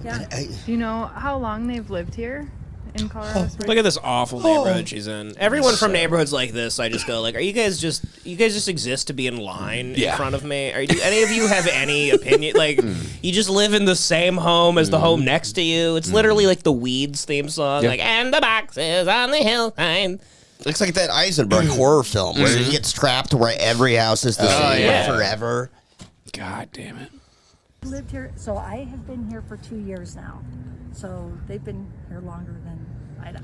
yeah. Do you know how long they've lived here in Colorado Springs? Look at this awful neighborhood she's in. Everyone from neighborhoods like this, I just go like, you guys just exist to be in line in front of me? Do any of you have any opinion? Like, you just live in the same home as the home next to you. It's literally like the Weeds theme song, like, and the boxes on the hillside. Looks like that Eisenberg horror film where he gets trapped where every house is the same forever. God damn it. Lived here, so I have been here for 2 years now. So they've been here longer than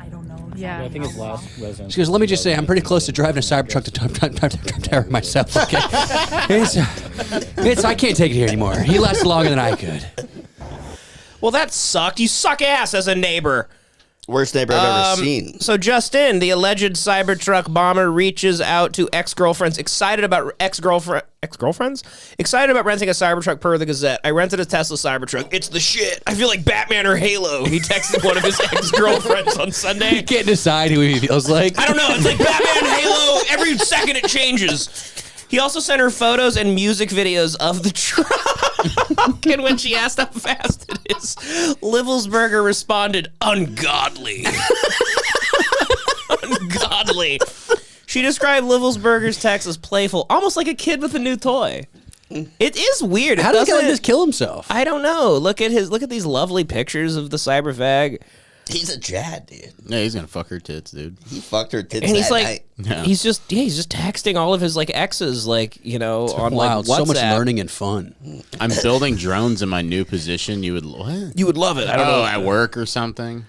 I don't know. Yeah, I think his last residence. She goes, let me just say, I'm pretty close to driving a Cybertruck to tire myself. Okay, I can't take it here anymore. He lasted longer than I could. Well, that sucked. You suck ass as a neighbor. Worst neighbor I've ever seen. So just in, the alleged Cybertruck bomber reaches out to ex-girlfriends excited about ex-girlfriends excited about renting a Cybertruck per the Gazette. I rented a Tesla Cybertruck. It's the shit. I feel like Batman or Halo. He texted one of his ex-girlfriends on Sunday. He can't decide who he feels like. I don't know. It's like Batman, Halo. Every second it changes. He also sent her photos and music videos of the truck. And when she asked how fast it is, Livelsberger responded, ungodly. Ungodly. She described Livelsberger's text as playful, almost like a kid with a new toy. It is weird. How did he just kill himself? I don't know. Look at these lovely pictures of the cyberfag. He's a Jad, dude. Yeah, he's gonna fuck her tits, dude. He fucked her tits And he's that like, night. Yeah. he's just texting all of his like exes, like, you know, on Wild. like WhatsApp. So much learning and fun. I'm building drones in my new position. You would what? You would love it. I don't know. At work or something.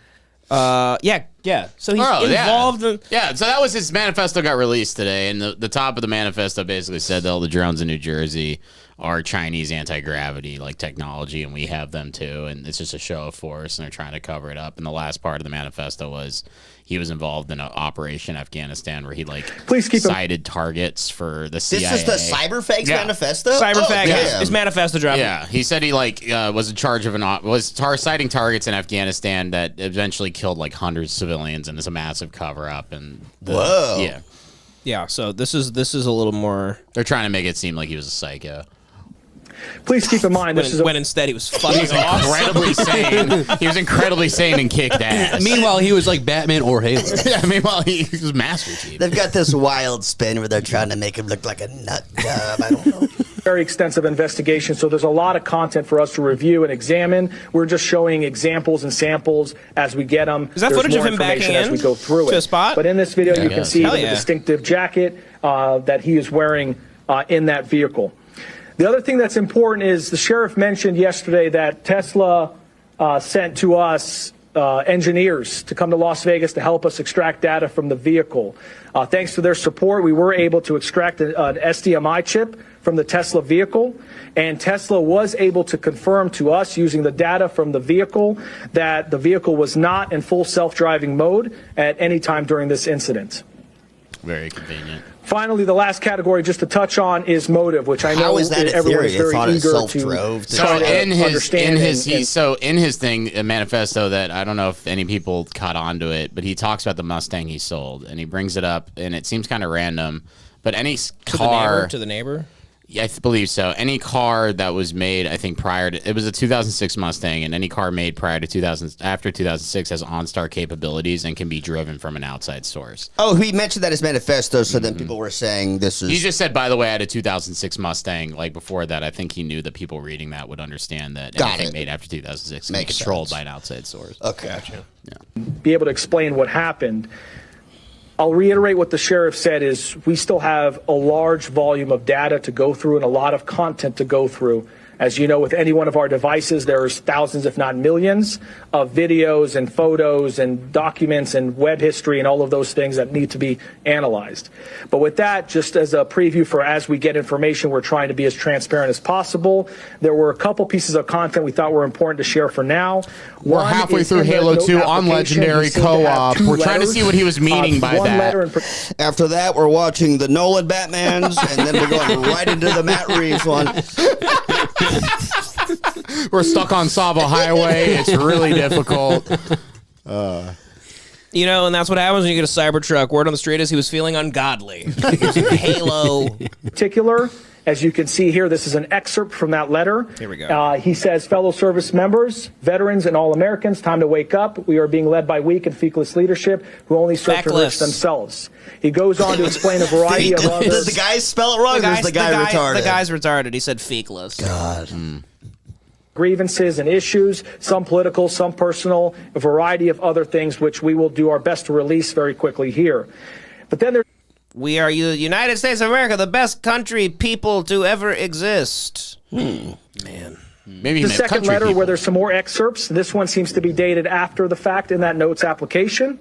Yeah. So he's involved in. Yeah, so that was his manifesto got released today, and the top of the manifesto basically said that all the drones in New Jersey are Chinese anti-gravity like technology, and we have them too, and it's just a show of force, and they're trying to cover it up. And the last part of the manifesto was he was involved in an operation in Afghanistan where he cited targets for the CIA. This is the Cyberfags manifesto? Cyberfag, his manifesto drop. Yeah, he said he was in charge of citing targets in Afghanistan that eventually killed like hundreds of civilians, and it's a massive cover-up. And Whoa. Yeah, so this is a little more. They're trying to make it seem like he was a psycho. Please keep in mind when instead he was fucking incredibly sane. He was incredibly sane and kicked ass. Meanwhile, he was like Batman or Halo. Yeah, meanwhile he was Master Chief. They've got this wild spin where they're trying to make him look like a nut job. I don't know. Very extensive investigation, so there's a lot of content for us to review and examine. We're just showing examples and samples as we get them. Is that footage of him backing as in we go through to it. a spot? But in this video, you can see the distinctive jacket that he is wearing in that vehicle. The other thing that's important is the sheriff mentioned yesterday that Tesla sent to us engineers to come to Las Vegas to help us extract data from the vehicle. Thanks to their support, we were able to extract an SDMI chip from the Tesla vehicle, and Tesla was able to confirm to us using the data from the vehicle that the vehicle was not in full self-driving mode at any time during this incident. Very convenient. Finally, the last category just to touch on is motive, which I know everyone is very eager to So in his thing, a manifesto that I don't know if any people caught on to it, but he talks about the Mustang he sold, and he brings it up, and it seems kind of random, but any car to the neighbor. Yeah, I believe so. Any car that was made, I think it was a 2006 Mustang, and any car made after 2006 has OnStar capabilities and can be driven from an outside source. Oh, he mentioned that as manifesto, so then people were saying this is. He just said, by the way, I had a 2006 Mustang. Like before that, I think he knew that people reading that would understand that anything made after 2006 can be controlled by an outside source. Okay, gotcha. Yeah. Be able to explain what happened. I'll reiterate what the sheriff said is we still have a large volume of data to go through and a lot of content to go through As you know, with any one of our devices, there's thousands, if not millions, of videos and photos and documents and web history and all of those things that need to be analyzed. But with that, just as a preview for as we get information, we're trying to be as transparent as possible. There were a couple pieces of content we thought were important to share for now. We're halfway through Halo 2 on Legendary Co-op. We're trying to see what he was meaning by that. After that, we're watching the Nolan Batmans, and then we're going right into the Matt Reeves one. We're stuck on Savo Highway. It's really difficult. You know, and that's what happens when you get a Cybertruck. Word on the street is he was feeling ungodly. He was in Halo. Particular, as you can see here, this is an excerpt from that letter. Here we go. He says, fellow service members, veterans, and all Americans, time to wake up. We are being led by weak and feckless leadership who only serve to enrich themselves. He goes on to explain a variety of other... Did the guy spell it wrong, or is the guy retarded? The guy's retarded. He said feckless. God. grievances and issues, some political, some personal, a variety of other things, which we will do our best to release very quickly here. But then there. We are the United States of America, the best country people to ever exist. Man. Maybe the second letter people. Where there's some more excerpts. This one seems to be dated after the fact in that notes application.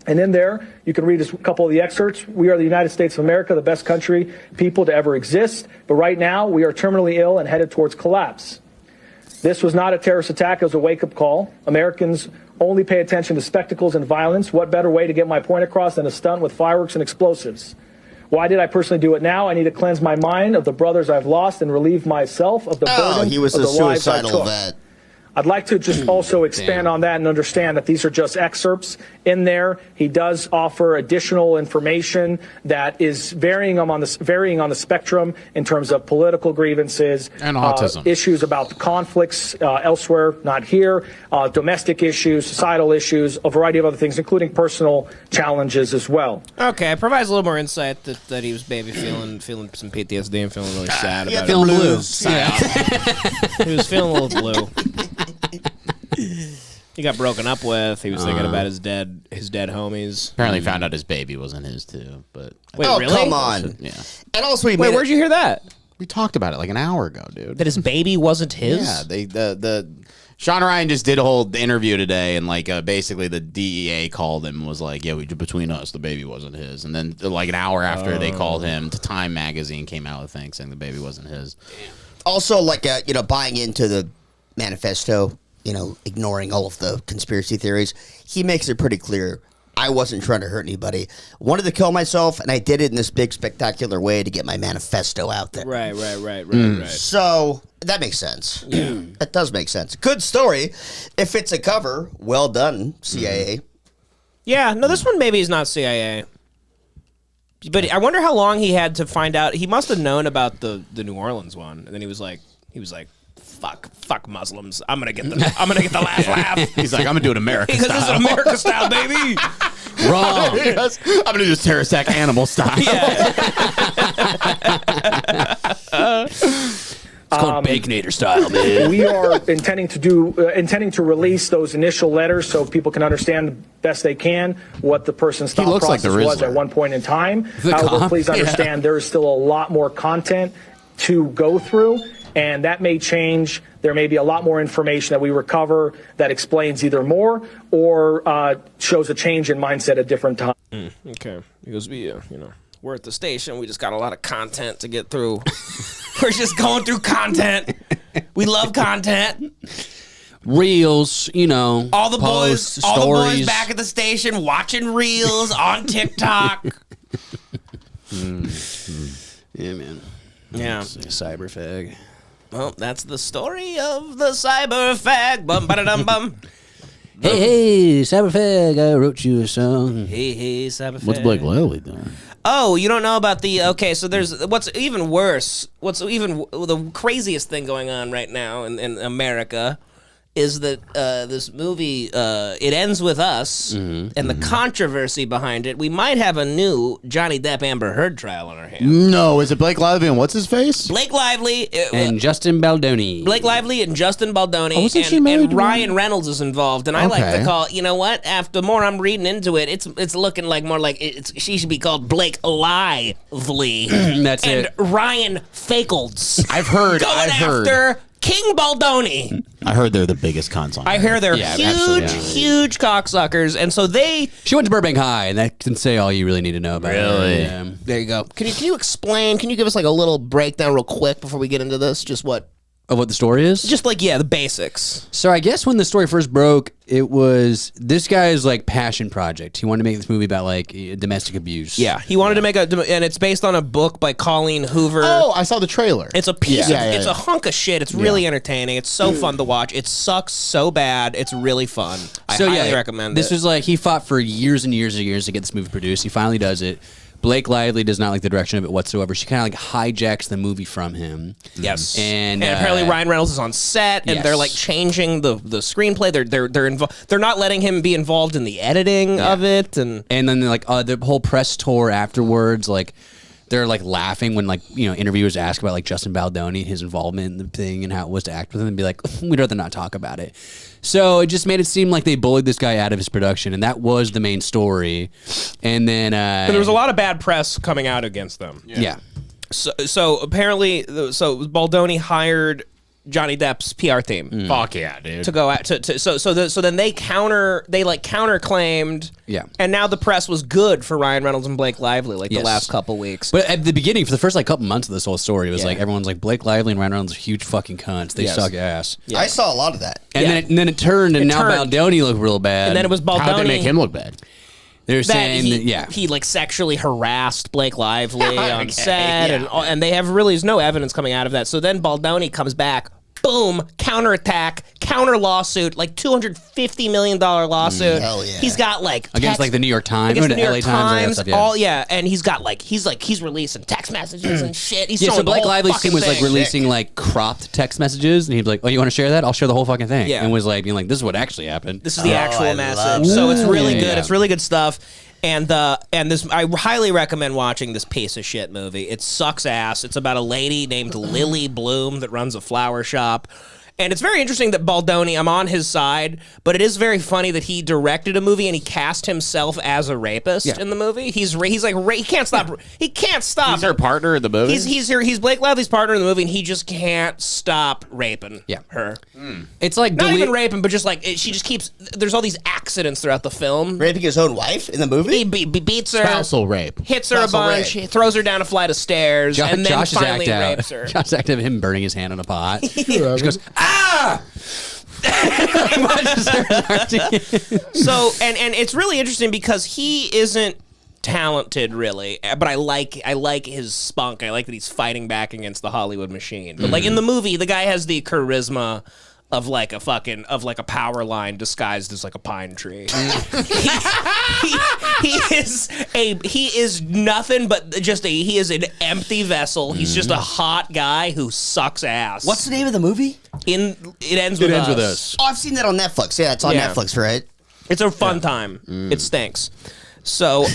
And in there, you can read a couple of the excerpts. We are the United States of America, the best country people to ever exist. But right now, we are terminally ill and headed towards collapse. This was not a terrorist attack. It was a wake-up call. Americans only pay attention to spectacles and violence. What better way to get my point across than a stunt with fireworks and explosives? Why did I personally do it now? I need to cleanse my mind of the brothers I've lost and relieve myself of the burden he was of a the lives I suicidal took. vet. I'd like to just also expand on that and understand that these are just excerpts in there. He does offer additional information that is varying on the spectrum in terms of political grievances and autism, issues about conflicts elsewhere, not here, domestic issues, societal issues, a variety of other things, including personal challenges as well. Okay, it provides a little more insight that he was maybe feeling some PTSD and feeling really sad about it. Feeling blue. Yeah. He was feeling a little blue. He got broken up with. He was thinking about his dead homies. Apparently found out his baby wasn't his too. But wait, really? Come on. Yeah. And also, where'd you hear that? We talked about it like an hour ago, dude. That his baby wasn't his? Yeah, the Sean Ryan just did a whole interview today, and like basically the DEA called him and was like, "Yeah, between us, the baby wasn't his." And then like an hour after they called him, to Time magazine came out with things saying the baby wasn't his. Also, like buying into the manifesto, ignoring all of the conspiracy theories, he makes it pretty clear. I wasn't trying to hurt anybody. Wanted to kill myself, and I did it in this big, spectacular way to get my manifesto out there. Right. So that makes sense. Yeah, that does make sense. Good story. If it's a cover, well done, CIA. Yeah, no, this one maybe is not CIA. But I wonder how long he had to find out. He must have known about the New Orleans one, and then he was like, fuck Muslims. I'm gonna get the last laugh. He's like, I'm gonna do it America style. This is America style, baby. Wrong. I'm gonna do this terrorist attack animal style. Yeah. It's called Baconator style, man. We are intending to release those initial letters so people can understand the best they can what the person's thought process was at one point in time. However, please understand there is still a lot more content to go through, and that may change. There may be a lot more information that we recover that explains either more or shows a change in mindset at different times. Okay, because we're at the station. We just got a lot of content to get through. We're just going through content. We love content. Reels, all the posts, boys, all stories. The boys back at the station watching reels on TikTok. Yeah, man. Yeah, cyber fag. Well, that's the story of the cyber fag. Bum ba dum bum. Hey, cyber fag! I wrote you a song. Hey, cyber fag. What's Blake Lively doing? Oh, you don't know about so there's what's even worse. The craziest thing going on right now in America is that this movie, It Ends With Us, and the controversy behind it, we might have a new Johnny Depp Amber Heard trial on our hands. No, is it Blake Lively and what's his face? Blake Lively. And Justin Baldoni. Blake Lively and Justin Baldoni. And Ryan Reynolds is involved. And I like to call, you know what? After more I'm reading into it, it's looking like more like she should be called Blake Lively. That's and it. Ryan Fakelds. I've heard. After King Baldoni. I heard they're the biggest cons on. I hear they're absolutely. huge cocksuckers, and so She went to Burbank High, and that can say all you really need to know about Really? her. Yeah. There you go. Can you explain? Can you give us like a little breakdown real quick before we get into this? Just what? Of what the story is? Just like, the basics. So I guess when the story first broke, it was this guy's like passion project. He wanted to make this movie about like domestic abuse. Yeah, he wanted to make and it's based on a book by Colleen Hoover. Oh, I saw the trailer. It's a piece. Yeah. It's a hunk of shit. It's really entertaining. It's so fun to watch. It sucks so bad. It's really fun. I highly recommend this it. was like he fought for years and years and years to get this movie produced. He finally does it. Blake Lively does not like the direction of it whatsoever. She kind of like hijacks the movie from him. Yes, and apparently Ryan Reynolds is on set, and they're like changing the screenplay. They're not letting him be involved in the editing of it, and then like the whole press tour afterwards, like they're like laughing when like interviewers ask about like Justin Baldoni, his involvement in the thing, and how it was to act with him, and be like, we'd rather not talk about it. So it just made it seem like they bullied this guy out of his production, and that was the main story. And then but there was a lot of bad press coming out against them. Yeah. So apparently, Baldoni hired Johnny Depp's PR team. Fuck yeah, dude. To go out so then they counterclaimed. Yeah. And now the press was good for Ryan Reynolds and Blake Lively the last couple weeks. But at the beginning, for the first like couple months of this whole story, it was like everyone's like Blake Lively and Ryan Reynolds are huge fucking cunts. They suck ass. I saw a lot of that. And then it turned, and now Baldoni looked real bad. And then it was Baldoni. How'd they make him look bad? They're saying he like sexually harassed Blake Lively on set, and they have really there's no evidence coming out of that. So then Baldoni comes back. Boom! Counterattack, counter lawsuit, like $250 million lawsuit. Hell yeah. He's got like against like the New York Times, against the New LA York Times, Times, and he's got like he's releasing text messages and shit. He's so showing the Blake whole Lively's fucking team was like thing. releasing like cropped text messages, and he'd be like, "Oh, you want to share that? I'll share the whole fucking thing." Yeah. And was like being like, "This is what actually happened." This is the actual message. So it's really good. Yeah. It's really good stuff. And this I highly recommend watching this piece of shit movie. It sucks ass. It's about a lady named Lily Bloom that runs a flower shop. And it's very interesting that Baldoni, I'm on his side, but it is very funny that he directed a movie and he cast himself as a rapist in the movie. He's like he can't stop. He can't stop. He's her partner in the movie. He's Blake Lively's partner in the movie, and he just can't stop raping her. It's like Not even raping, but just like she just keeps. There's all these accidents throughout the film. Raping his own wife in the movie? He beats her, Spousal rape, hits her a bunch, he throws her down a flight of stairs, and then finally rapes her. Josh's act of him burning his hand on a pot. She goes, ah! So and it's really interesting because he isn't talented really, but I like his spunk. I like that he's fighting back against the Hollywood machine. But like in the movie, the guy has the charisma of like a power line disguised as like a pine tree. he is nothing but he is an empty vessel. He's just a hot guy who sucks ass. What's the name of the movie? It ends with us. Oh, I've seen that on Netflix. Yeah, it's on Netflix, right? It's a fun time. It stinks. So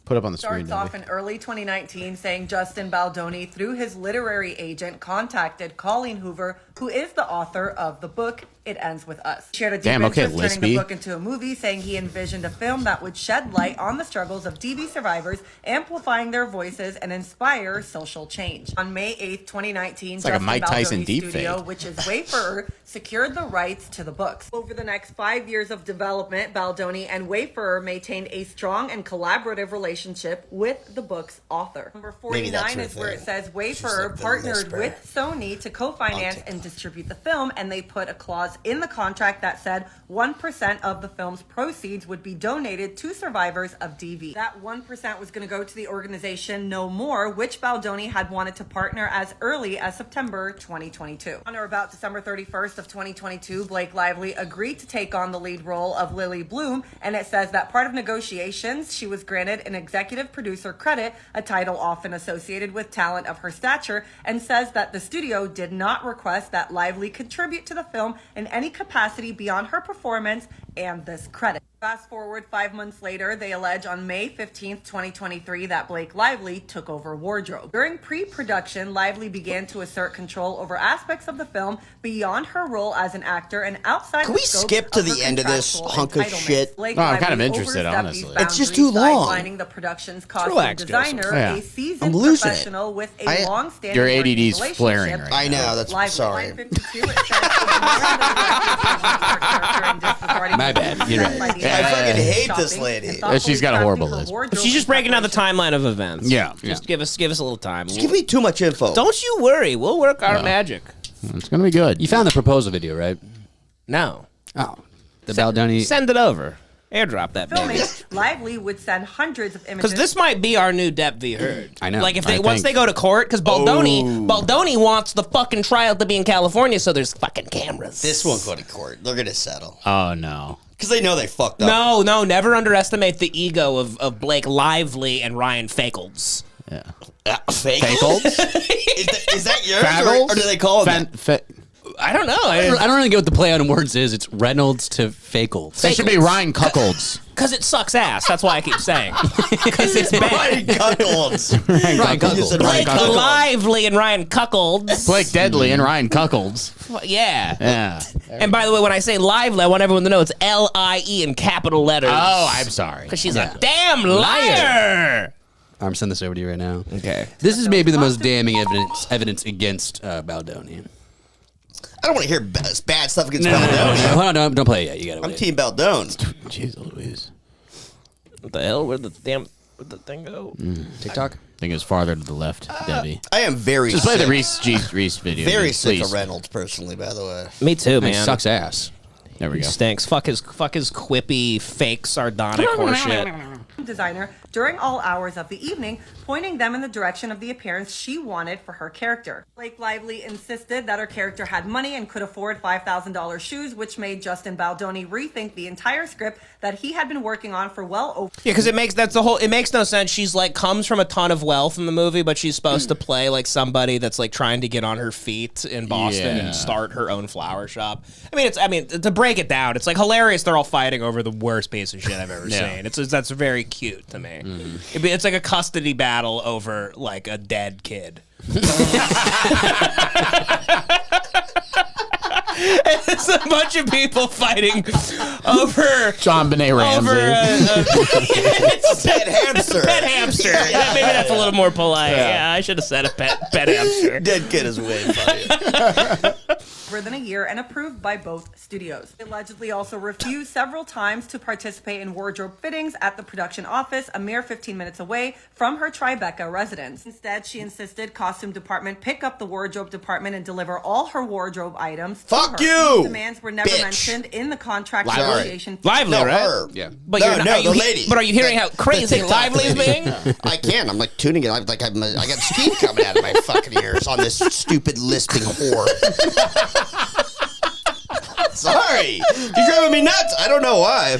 put up on the screen. Starts off in early 2019 saying Justin Baldoni, through his literary agent, contacted Colleen Hoover, who is the author of the book It Ends With Us. Shared a deep interest turning the book into a movie, saying he envisioned a film that would shed light on the struggles of DV survivors, amplifying their voices and inspire social change. On May 8th, 2019, like a Mike Tyson Baldoni's studio, deepfake. which is Wayfarer, secured the rights to the books. Over the next 5 years of development, Baldoni and Wayfarer maintained a strong and collaborative relationship with the book's author. Number 49 is where it says Wayfarer partnered with Sony to co-finance and distribute the film, and they put a clause in the contract that said 1% of the film's proceeds would be donated to survivors of DV. That 1% was going to go to the organization No More, which Baldoni had wanted to partner as early as September 2022. On or about December 31st of 2022, Blake Lively agreed to take on the lead role of Lily Bloom, and it says that part of negotiations, she was granted an executive producer credit, a title often associated with talent of her stature, and says that the studio did not request that Lively contribute to the film in any capacity beyond her performance and this credit. Fast forward 5 months later, they allege on May 15th, 2023, that Blake Lively took over wardrobe. During pre-production, Lively began to assert control over aspects of the film beyond her role as an actor and outside Can the we scope skip to of the her end of this contractual hunk of entitlements. shit? Blake No, I'm kind of Lively interested, overstepped honestly. these It's just boundaries, too long. sidelining the production's costume Relax, designer, Joseph. Yeah. a seasoned I'm losing it. professional with a long-standing Your working ADD's relationship. flaring right I know, that's Lively. sorry. Line 52, it says, ignoring the director's vision for character and disregarding My the bad. rules You're set by right. the I fucking industry, hate this shopping, lady. and thoughtfully She's got a horrible crafting her list. wardrobe She's just breaking down the preparation. timeline of events. Yeah. Just give us a little time. Give me too much info. Don't you worry. We'll work our magic. It's gonna be good. You found the proposal video, right? No. Oh, the Baldoni. Send it over. Airdrop that Filming, baby. Lively would send hundreds of images. Because this might be our new Depp v. Heard. I know. Like if I they once think. they go to court, because Baldoni wants the fucking trial to be in California, so there's fucking cameras. This won't go to court. They're gonna settle Oh no. because they know they fucked up. No, never underestimate the ego of Blake Lively and Ryan Fakelds. Yeah. Fakelds? is that yours, or do they call him that? I don't know. I don't really get what the play on words is. It's Reynolds to Fakelds. It should be Ryan Cuckolds. Because it sucks ass. That's why I keep saying. Because it's bad. Ryan Cuckolds. Ryan Cuckolds. Blake Lively and Ryan Cuckolds. Blake Deadly and Ryan Cuckolds. Yeah. Yeah. And by the way, when I say Lively, I want everyone to know it's L-I-E in capital letters. Oh, I'm sorry. Because she's a damn liar. I'm sending this over to you right now. Okay. This is maybe the most damning evidence against Baldoni. I don't want to hear bad stuff against Baldoni. Hold on, don't play it yet. You got to I'm wait. Team Baldoni. Jeez Louise. What the hell? Where'd the thing go? TikTok? I think it was farther to the left, Debbie. I am very Just play sick. the Reese video. Very dude, sick please. of Reynolds, personally, by the way. Me too, He man. sucks ass. There we He go. stinks. Fuck his quippy, fake, sardonic horseshit. Designer during all hours of the evening, pointing them in the direction of the appearance she wanted for her character. Blake Lively insisted that her character had money and could afford $5,000 shoes, which made Justin Baldoni rethink the entire script that he had been working on for well over. Yeah, because it makes no sense. She's like comes from a ton of wealth in the movie, but she's supposed to play like somebody that's like trying to get on her feet in Boston and start her own flower shop. I mean, to break it down, it's like hilarious. They're all fighting over the worst piece of shit I've ever seen. That's very cute to me. It's like a custody battle over like a dead kid. It's a bunch of people fighting over John Benet Ramsey. It's a pet hamster. Pet hamster. Yeah, maybe that's a little more polite. Yeah, I should have said a pet hamster. Dead kid is way funny. More than a year and approved by both studios. She allegedly also refused several times to participate in wardrobe fittings at the production office, a mere 15 minutes away from her Tribeca residence. Instead, she insisted costume department pick up the wardrobe department and deliver all her wardrobe items to Fuck her. you, These demands were never bitch. mentioned in the contract Lively. negotiation. Lively, No, right? her. Yeah. But No, you're not, no, are you the lady. But are you hearing how crazy TikTok Lively is lady. being? I can. I'm like tuning it. I got steam coming out of my fucking ears on this stupid lisping whore. Sorry. You're driving me nuts. I don't know why.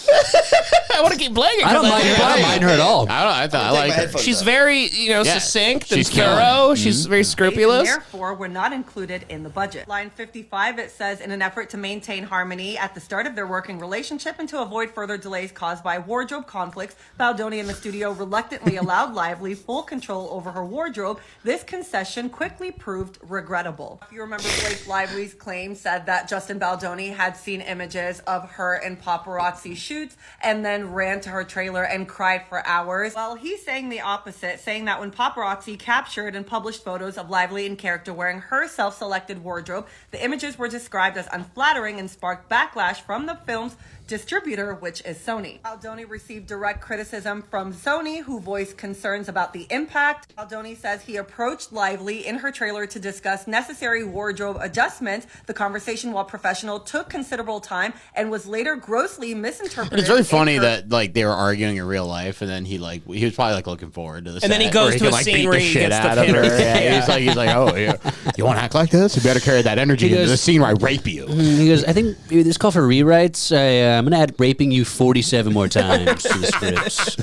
I want to keep playing it. I don't mind her at all. I like her. She's very, succinct and she's killing thorough. it. She's very And scrupulous. therefore were not included in the budget. Line 55, it says, in an effort to maintain harmony at the start of their working relationship and to avoid further delays caused by wardrobe conflicts, Baldoni and the studio reluctantly allowed Lively full control over her wardrobe. This concession quickly proved regrettable. If you remember, Blake Lively's claim said that Justin Baldoni had seen images of her in paparazzi shoots and then ran to her trailer and cried for hours. Well, he's saying the opposite, saying that when paparazzi captured and published photos of Lively in character wearing her self-selected wardrobe, the images were described as unflattering and sparked backlash from the film's distributor, which is Sony. Baldoni received direct criticism from Sony, who voiced concerns about the impact. Baldoni says he approached Lively in her trailer to discuss necessary wardrobe adjustments. The conversation, while professional, took considerable time and was later grossly misinterpreted. It's really funny that like they were arguing in real life, and then he was probably like looking forward to the. And then he goes to a scene where he gets to pin her. Yeah. He's like, oh, yeah. You want to act like this? You better carry that energy into the scene where I rape you. He goes, I think this call for rewrites. I'm going to add raping you 47 more times to the scripts.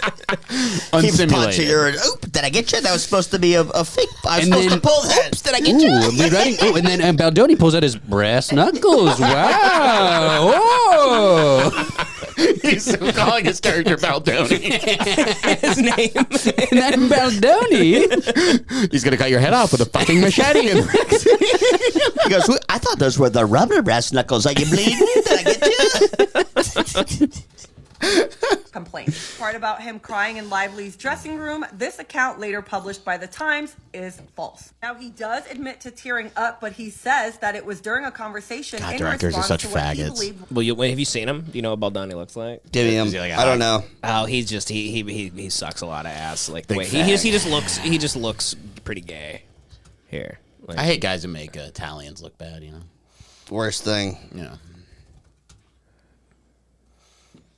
Keeps punching her. And, did I get you? That was supposed to be a fake. I was supposed to pull that. Oops, did I get you? And then Baldoni pulls out his brass knuckles. Wow. Oh! He's calling his character Baldoni. His name. Not Baldoni. He's gonna cut your head off with a fucking machete. He goes, I thought those were the rubber brass knuckles. Are you bleeding? Did I get you? Complaint. Part about him crying in Lively's dressing room, this account later published by The Times, is false. Now, he does admit to tearing up, but he says that it was during a conversation God, in directors are response such to what he faggots. believed. Well, have you seen him? Do you know what Baldoni looks like? Give me him. Is he like a I don't hot- know. Oh, he's just he sucks a lot of ass. Like the Big way fag. he just looks pretty gay. Here, like, I hate guys who make Italians look bad. You know. Worst thing. Yeah.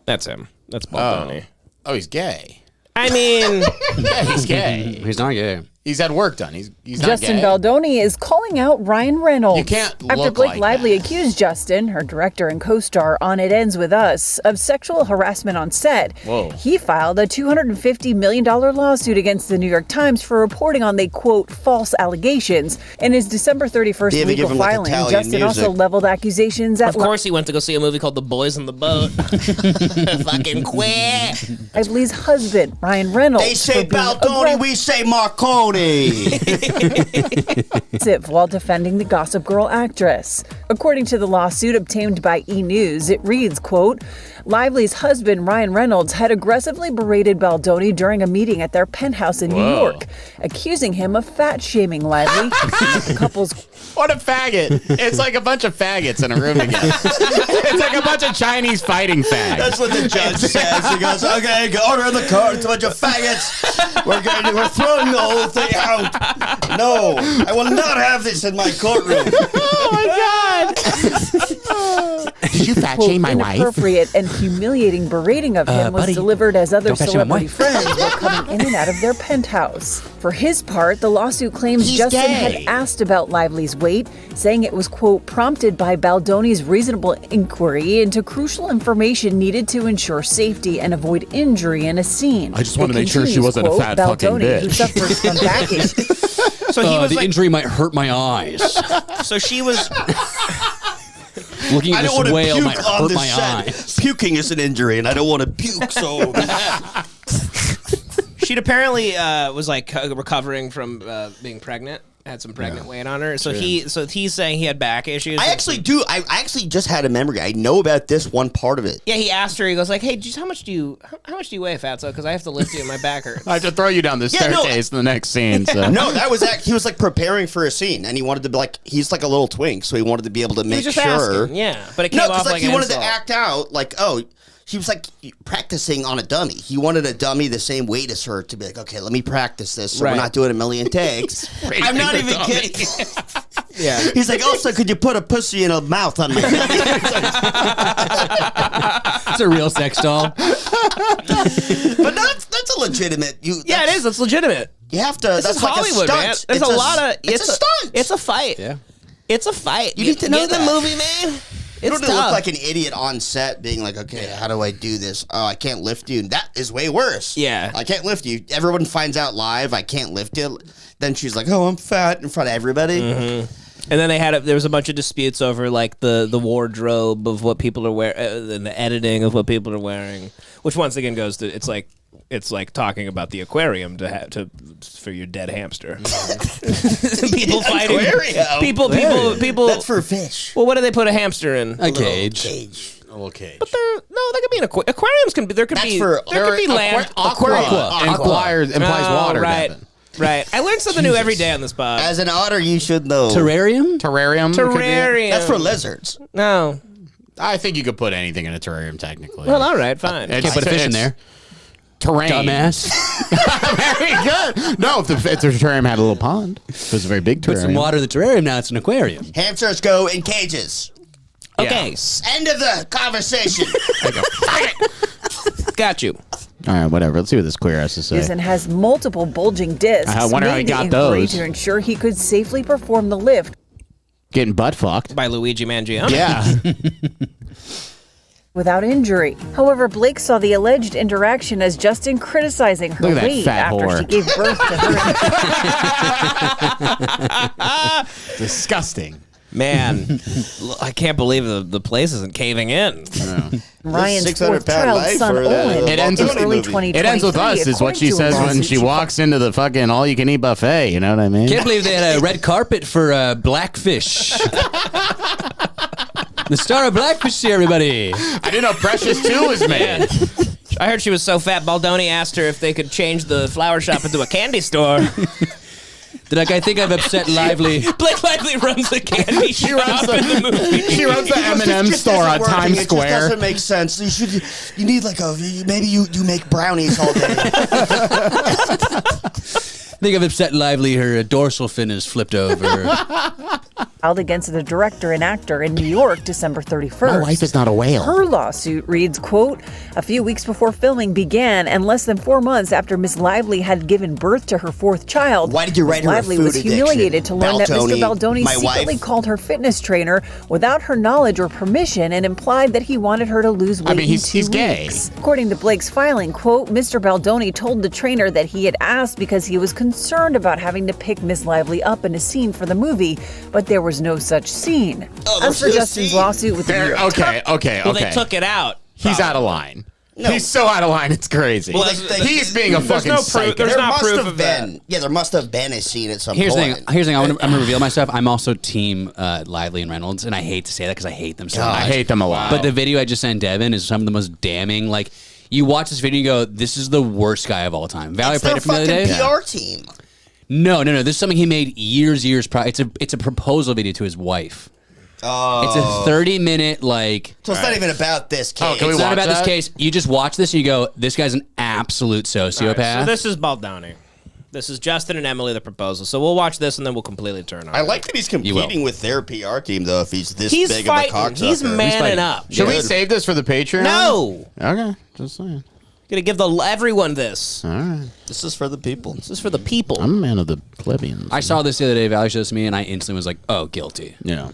that's him. That's Baldoni. Oh, he's gay. I mean, Yeah, he's gay. He's not gay. He's had work done. He's not Justin gay. Baldoni is calling out Ryan Reynolds. You can't After look Blake like Lively that. accused Justin, her director and co-star on It Ends With Us, of sexual harassment on set. Whoa. He filed a $250 million lawsuit against the New York Times for reporting on the, quote, false allegations. In his December 31st They even give legal him, like, filing, Italian Justin also music. leveled accusations at of course he went to go see a movie called The Boys in the Boat. Fucking quit. Lively's husband, Ryan Reynolds. They say for being Baldoni, we say Marconi. while defending the Gossip Girl actress. According to the lawsuit obtained by E! News, it reads, quote, Lively's husband, Ryan Reynolds, had aggressively berated Baldoni during a meeting at their penthouse in New York, accusing him of fat-shaming Lively. The couple's What a faggot. It's like a bunch of faggots in a room together. It's like a bunch of Chinese fighting fags. That's what the judge says. He goes, okay, order in the court, it's a bunch of faggots. We're throwing the whole thing out. No, I will not have this in my courtroom. Oh my God. Did you fat quote, shame my wife? inappropriate and humiliating berating of him was buddy, delivered as other don't fat shame my celebrity wife. friends were coming in and out of their penthouse. For his part, the lawsuit claims He's Justin gay. had asked about Lively's weight, saying it was, quote, prompted by Baldoni's reasonable inquiry into crucial information needed to ensure safety and avoid injury in a scene. I just wanted It to make sure she continues, wasn't a quote, fat fucking Baldoni, who bitch. suffers from back issues. So he was the like, injury might hurt my eyes. so she was. Looking I at don't this want to whale puke might on hurt this my set. eyes. Puking is an injury, and I don't want to puke, so... She'd apparently was like recovering from being pregnant. Had some pregnant weight on her. So he's saying he had back issues. I actually do. I actually just had a memory. I know about this one part of it. Yeah, he asked her. He goes like, "Hey, just how much do you weigh, Fatso? Because I have to lift you, and my back hurts." I have to throw you down the staircase in the next scene. So. No, that was he was like preparing for a scene, and he wanted to be like, he's like a little twink, so he wanted to be able to He make was just sure. asking, yeah, but it came off like he an wanted to insult. act out like, oh, she was like practicing on a dummy. He wanted a dummy the same weight as her to be like, okay, let me practice this, so Right. we're not doing a million takes. I'm not even kidding. Yeah, He's like, also, could you put a pussy in a mouth on my head? It's a real sex doll. But that's a legitimate. Yeah, it is. It's legitimate. You have to. This That's is like Hollywood, a stunt. man. There's It's a lot of. It's a stunt. It's a fight. Yeah. It's a fight. You need to know Get in that. the movie, man. You It's don't look tough. like an idiot on set being like, okay, how do I do this? Oh, I can't lift you. That is way worse. Yeah. I can't lift you. Everyone finds out live I can't lift you. Then she's like, oh, I'm fat in front of everybody. Mm-hmm. And then there was a bunch of disputes over like the wardrobe of what people are wearing and the editing of what people are wearing, which once again goes to it's like talking about the aquarium for your dead hamster. People fighting. Aquarium? People. That's for fish. Well, what do they put a hamster in? A cage. A little cage. But there could be an aquariums can be there could That's be for there could be land Aqua implies water. right. Devin. Right. I learn something new every day on this pod. As an otter, you should know. Terrarium? Terrarium. could be it. Terrarium. That's for lizards. No. I think you could put anything in a terrarium technically. Well, all right, fine. It's- Can't put a fish in it's there. Terrain. Dumbass. Very good. No, if the terrarium had a little pond, if it was a very big Put some terrarium. water in the terrarium, now it's an aquarium. Hamsters go in cages. Okay. End of the conversation. Got you. All right, whatever. Let's see what this queer has to say. And has multiple bulging discs. I wonder how he made the got inquiry those. to ensure he could safely perform the lift Getting butt fucked. By Luigi Mangione. Yeah. without injury. However, Blake saw the alleged interaction as Justin criticizing her Look at that weight fat after whore. she gave birth to her. Disgusting. Man, I can't believe the place isn't caving in. Ryan's fourth-child son, Owen, It ends with early 2023. It ends with us, is what she says when she walks into the fucking all-you-can-eat buffet. You know what I mean? Can't believe they had a red carpet for Blackfish. The star of Blackfish here, everybody. I didn't know Precious 2 was made. I heard she was so fat, Baldoni asked her if they could change the flower shop into a candy store. Like, I think I've upset Lively. Blake Lively runs the candy shop in the movie. She runs the M&M store on Times Square. It just doesn't make sense. You need like maybe you make brownies all day. I think I've upset Lively. Her dorsal fin is flipped over. Filed against the director and actor in New York, December 31st. My wife is not a whale. Her lawsuit reads, quote, a few weeks before filming began and less than 4 months after Miss Lively had given birth to her fourth child. Why did you write her a Lively food was humiliated to learn that Mr. Baldoni secretly called her fitness trainer without her knowledge or permission and implied that he wanted her to lose weight in 2 he's gay. weeks. According to Blake's filing, quote, Mr. Baldoni told the trainer that he had asked because he was concerned about having to pick Miss Lively up in a scene for the movie, but there was no such scene. As for Justin's lawsuit with the New York Okay. Well, they took it out. He's out of line. No. He's so out of line, it's crazy. Well, he's being a fucking psycho. There's not proof of that. Yeah, there must have been a scene at some Here's point. the thing. I'm going to reveal myself. I'm also team Lively and Reynolds, and I hate to say that because I hate them so much. I hate them a lot. But the video I just sent Devan is some of the most damning. Like, you watch this video and you go, this is the worst guy of all time. Valerie played it from the other day. It's their fucking PR team. No. This is something he made years prior. It's a proposal video to his wife. Oh. It's a 30-minute, like... So it's not even about this case. It's not about this case. You just watch this and you go, this guy's an absolute sociopath. Right, so this is Baldoni. This is Justin and Emily, the proposal. So we'll watch this and then we'll completely turn on. I like that he's competing with their PR team, though, if he's this big fighting. of a cocksucker. He's manning up. Should we save this for the Patreon? No. Okay, just saying. Gonna give everyone this. All right. This is for the people. This is for the people. I'm a man of the plebeians. I saw this the other day. Valerie showed this to me, and I instantly was like, oh, guilty. Yeah.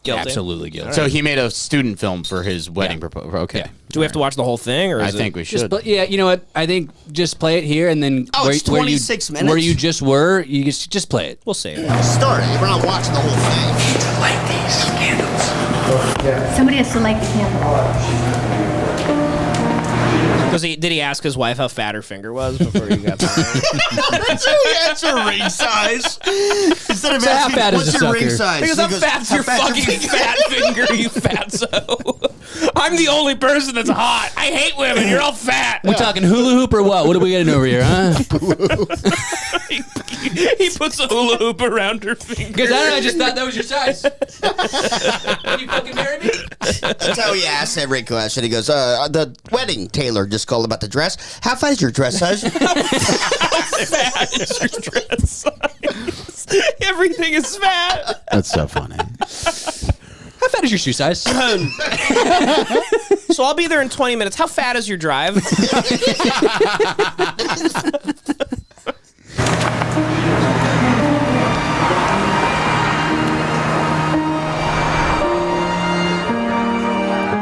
Guilty? Absolutely guilty. So he made a student film for his wedding proposal. Okay. Yeah. Do we have to watch the whole thing, or I think we should. Yeah, you know what? I think just play it here, and then it's 26 minutes. Where you just were, you just play it. We'll see. Start it. We're not watching the whole thing. Light these candles. Somebody has to light the candle. Did he ask his wife how fat her finger was before he got there? That's how he answered ring size. Instead of how fat is what's the your ring sucker? size? Because how fat's your fucking fat finger, you fatso? I'm the only person that's hot. I hate women. You're all fat. We talking hula hoop or what? What are we getting over here, huh? He puts a hula hoop around her finger. Because I don't know, I just thought that was your size. When you fucking marry me? That's how he asks every question. He goes, the wedding tailor just called about the dress. How fat is your dress size? How fat is your dress size? Everything is fat. That's so funny. How fat is your shoe size? So I'll be there in 20 minutes. How fat is your drive?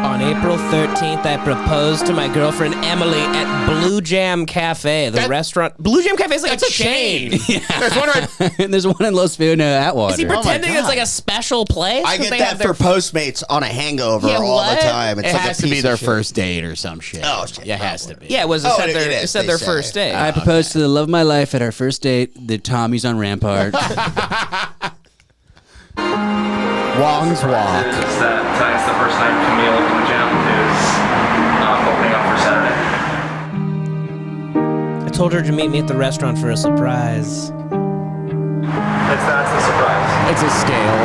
On April 13th, I proposed to my girlfriend Emily at Blue Jam Cafe, the restaurant. Blue Jam Cafe is like a chain. There's one right. And there's one in Los Feliz Atwater. Is he pretending it's like a special place? I get that for Postmates on a hangover all the time. It's It like has a to be piece their of shit. first date or some shit. Oh, shit. It has to be. Yeah, it said their first date. I proposed to the love of my life at our first date, the Tommy's on Rampart. Wong's Walk. Tonight's the first time Camille in the gym is opening up for Saturday. I told her to meet me at the restaurant for a surprise. That's the surprise. It's a scale.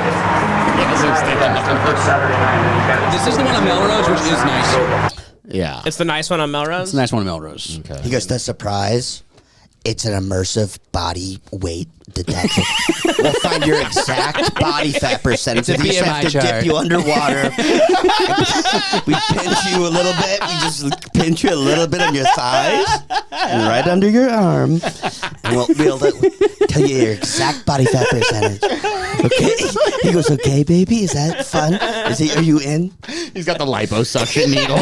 It's the first Saturday night. This is the one on Melrose, which is nice. Yeah. It's the nice one on Melrose? It's the nice one on Melrose. Okay. He goes, the surprise, it's an immersive body weight detection. We'll find your exact body fat percentage. It's a We just BMI have to chart. dip you underwater. We pinch you a little bit. We just pinch you a little bit on your thighs and right under your arm. And we'll be able to tell you your exact body fat percentage. Okay? He goes, okay, baby, is that fun? Are you in? He's got the liposuction needle.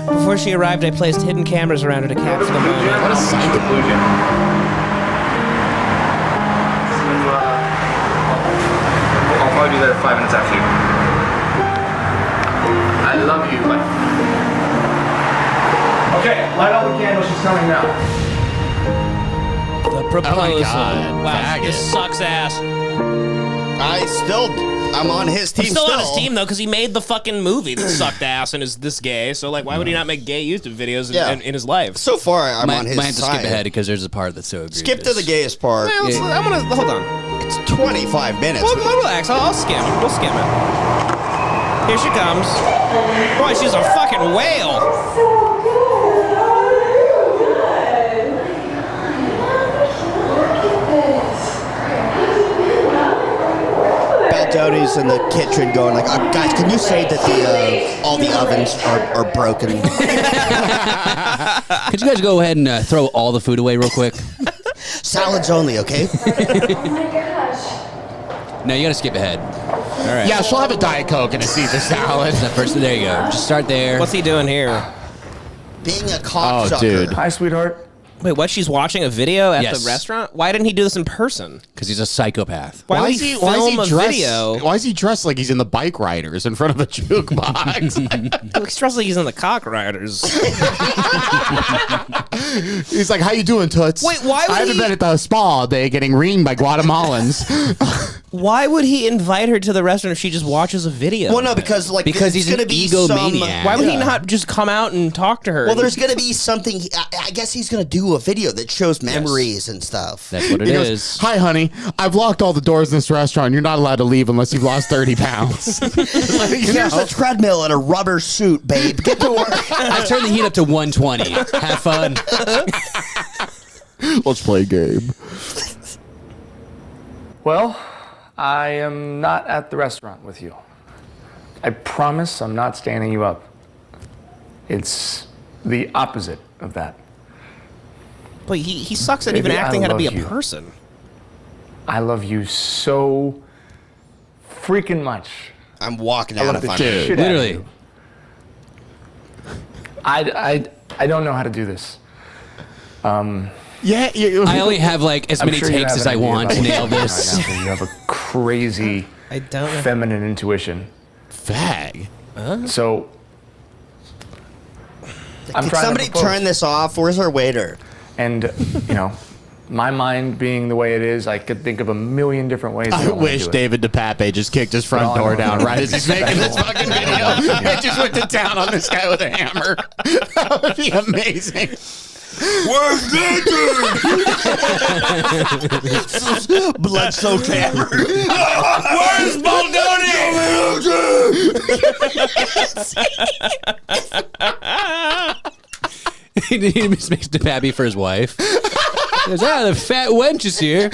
Before she arrived, I placed hidden cameras around her to capture the moment. What a psycho. love you. Okay, light all the candles. She's coming now. The proposal. Oh my God. Wow, Faggot. this sucks ass. I'm on his team. I'm still on his team though, because he made the fucking movie that sucked ass and is this gay. So like, why would he not make gay YouTube videos in his life? So far, I'm on his might have to side. skip ahead because there's a part that's so egregious. Skip to the gayest part. Well, I'm gonna hold on. It's 25 minutes. Well, relax. I'll skim. We'll skim it. Here she comes. Boy, she's a fucking whale. Baldoni's in the kitchen going like, guys, can you say that the all the ovens are broken? Could you guys go ahead and throw all the food away real quick? Salads only, okay? Oh my gosh. No, you gotta skip ahead. All right. Yeah, she'll have a Diet Coke and a Caesar salad. There you go. Just start there. What's he doing here? Being a cocksucker. Oh, dude. Hi, sweetheart. Wait, what? She's watching a video at Yes. the restaurant? Why didn't he do this in person? Because he's a psychopath. Why would he film a video? Why is he dressed like he's in the Bike Riders in front of a jukebox? He's dressed like he's in the Cock Riders. He's like, "How you doing, Toots?" Wait, why would I haven't he- been at the spa all day getting reamed by Guatemalans. Why would he invite her to the restaurant if she just watches a video? Well, no, because like Because it's he's an gonna be egomaniac. Why would he not just come out and talk to her? Well, there's gonna be something. I guess he's gonna do a video that shows memories and stuff. That's what it He is. goes, "Hi, honey. I've locked all the doors in this restaurant. You're not allowed to leave unless you've lost 30 pounds." Here's a treadmill and a rubber suit, babe. Get to work. I turned the heat up to 120. Have fun. Let's play a game. Well, I am not at the restaurant with you. I promise I'm not standing you up. It's the opposite of that. But he sucks at Baby, even acting I how to be a love you. person. I love you so freaking much. I'm walking I out love if the I'm shit out of Literally. you. I don't know how to do this. Yeah, I only have like as I'm many sure you takes have as an I idea want about to what's nail happening this. right now, but you have a crazy I don't know. feminine intuition. Fag. So I'm Can trying somebody to propose. turn this off? Where's our waiter? And my mind being the way it is, I could think of a million different ways. I wish David DePape just kicked his front door down right as he's making this fucking video. He just went to town on this guy with a hammer. That would be amazing. Where's Nathan? Blood-soaked hammer. Where's Baldoni? He just makes the pappy for his wife. He goes, the fat wench is here.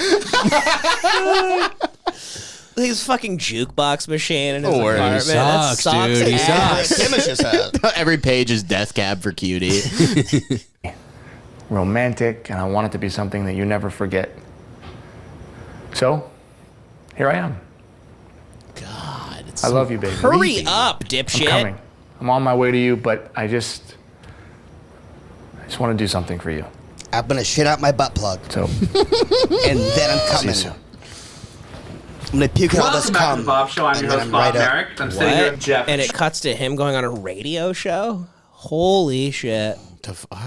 His fucking jukebox machine in his Or he apartment. That sucks, dude. He ass. sucks. Timmish just had. Every page is death cab for cutie. romantic, and I want it to be something that you never forget. So, here I am. God, I love you, baby. Hurry up, dipshit. I'm coming. I'm on my way to you, but I just want to do something for you. I'm gonna shit out my butt plug. So, and then I'm coming. soon. I'm gonna puke out all this Welcome back to cum. the Bob Show. I'm and your then host, I'm Bob right up. Merrick. I'm sitting here with Jeff And it cuts to him going on a radio show? Holy shit.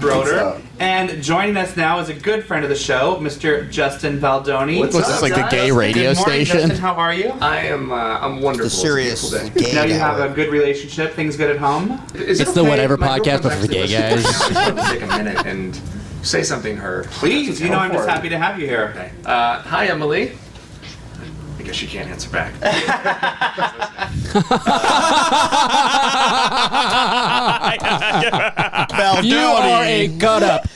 Schroeder. And joining us now is a good friend of the show, Mr. Justin Baldoni. What's this, like the gay radio Good morning, station? Justin, how are you? I am. I'm wonderful. The serious It's a beautiful day. gay Now you guy. have a good relationship. Things good at home. Is it It's the okay? Whatever My podcast, but girlfriend's for the actually gay listening. guys. I just wanted to take a minute and say something to her. Please, you know I'm just Go for it. happy to have you here. Okay. Hi, Emily. I guess she can't answer back. You are a cut up.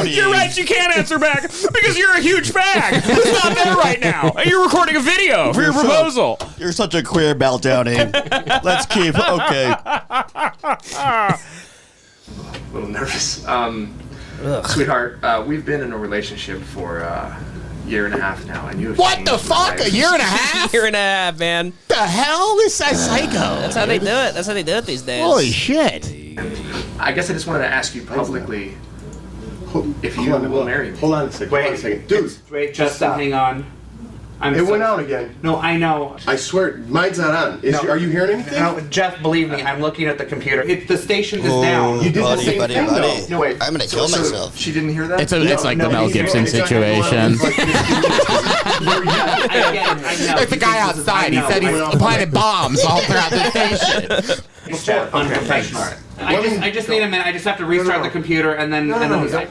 You're right, you can't answer back because you're a huge fag who's not there right now. And you're recording a video for your proposal. You're such a queer Baldoni. Let's keep okay. A little nervous. Sweetheart, we've been in a relationship for a year and a half now, and you have What the changed my fuck? life. A year and a half? Year and a half, man. The hell? This guy's psycho. That's how they do it. That's how they do it these days. Holy shit. I guess I just wanted to ask you publicly if you will marry me. Hold on a second. Wait, Dude. Wait, Justin, hang on. It went out again. No, I know. I swear, mine's not on. Are you hearing anything? No, Jeff, believe me, I'm looking at the computer. The station is down. You did the same thing, though. No, wait. I'm gonna kill myself. She didn't hear that? It's like the Mel Gibson situation. Like the guy outside, he said he's planted bombs all throughout the station. Jeff, unprofessional. I just need a minute. I just have to restart the computer and then.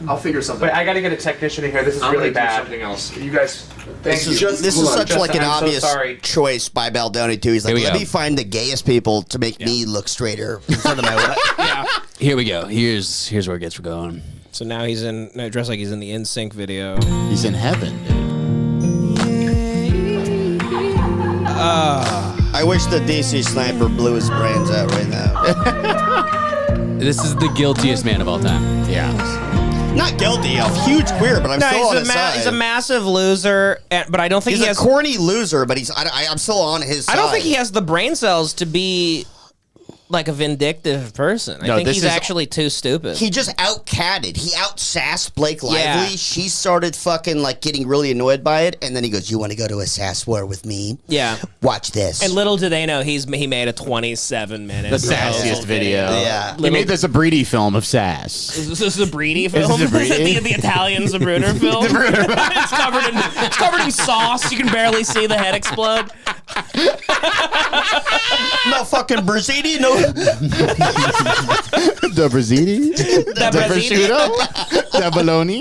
I'll figure something. Wait, I gotta get a technician in here. This is really bad. Something else. You guys. This is such like an obvious choice by Baldoni too. He's like, let me find the gayest people to make me look straighter in front of my wife. Yeah. Here we go. Here's where it gets going. So now he's dressed like he's in the NSYNC video. He's in heaven, dude. I wish the DC sniper blew his brains out right now. This is the guiltiest man of all time. Yeah. Not guilty, a huge queer, but I'm still on his side. He's a massive loser, but I don't think he's a corny loser, but I'm still on his side. I don't think he has the brain cells to be like a vindictive person. I think he's actually too stupid. He just out-catted. He out-sassed Blake Lively. Yeah. She started fucking like getting really annoyed by it, and then he goes, "You want to go to a sass war with me? Yeah. Watch this." And little do they know, he made a 27-minute. The sassiest video. Yeah. He made the Zabridi film of sass. Is this a Zabridi film? Is this the Italian Zabrunner film? it's covered in sauce. You can barely see the head explode. No fucking Brazzini, no. The Brazzini? The prosciutto? The bologna?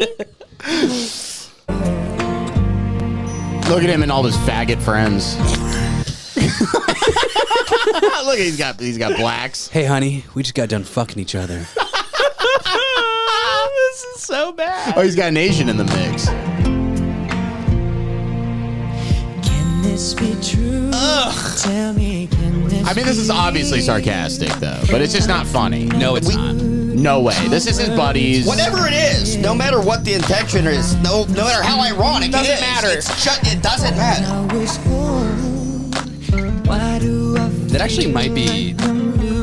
Look at him and all his faggot friends. Look, he's got blacks. Hey, honey, we just got done fucking each other. This is so bad. Oh, he's got an Asian in the mix. Can this be true? Ugh. Tell me, can this I mean, this is obviously sarcastic, though, but it's just not funny. No, it's not. No way. This is his buddies. Whatever it is, no matter what the intention is, no matter how ironic it is, matter. It doesn't matter. That actually might be.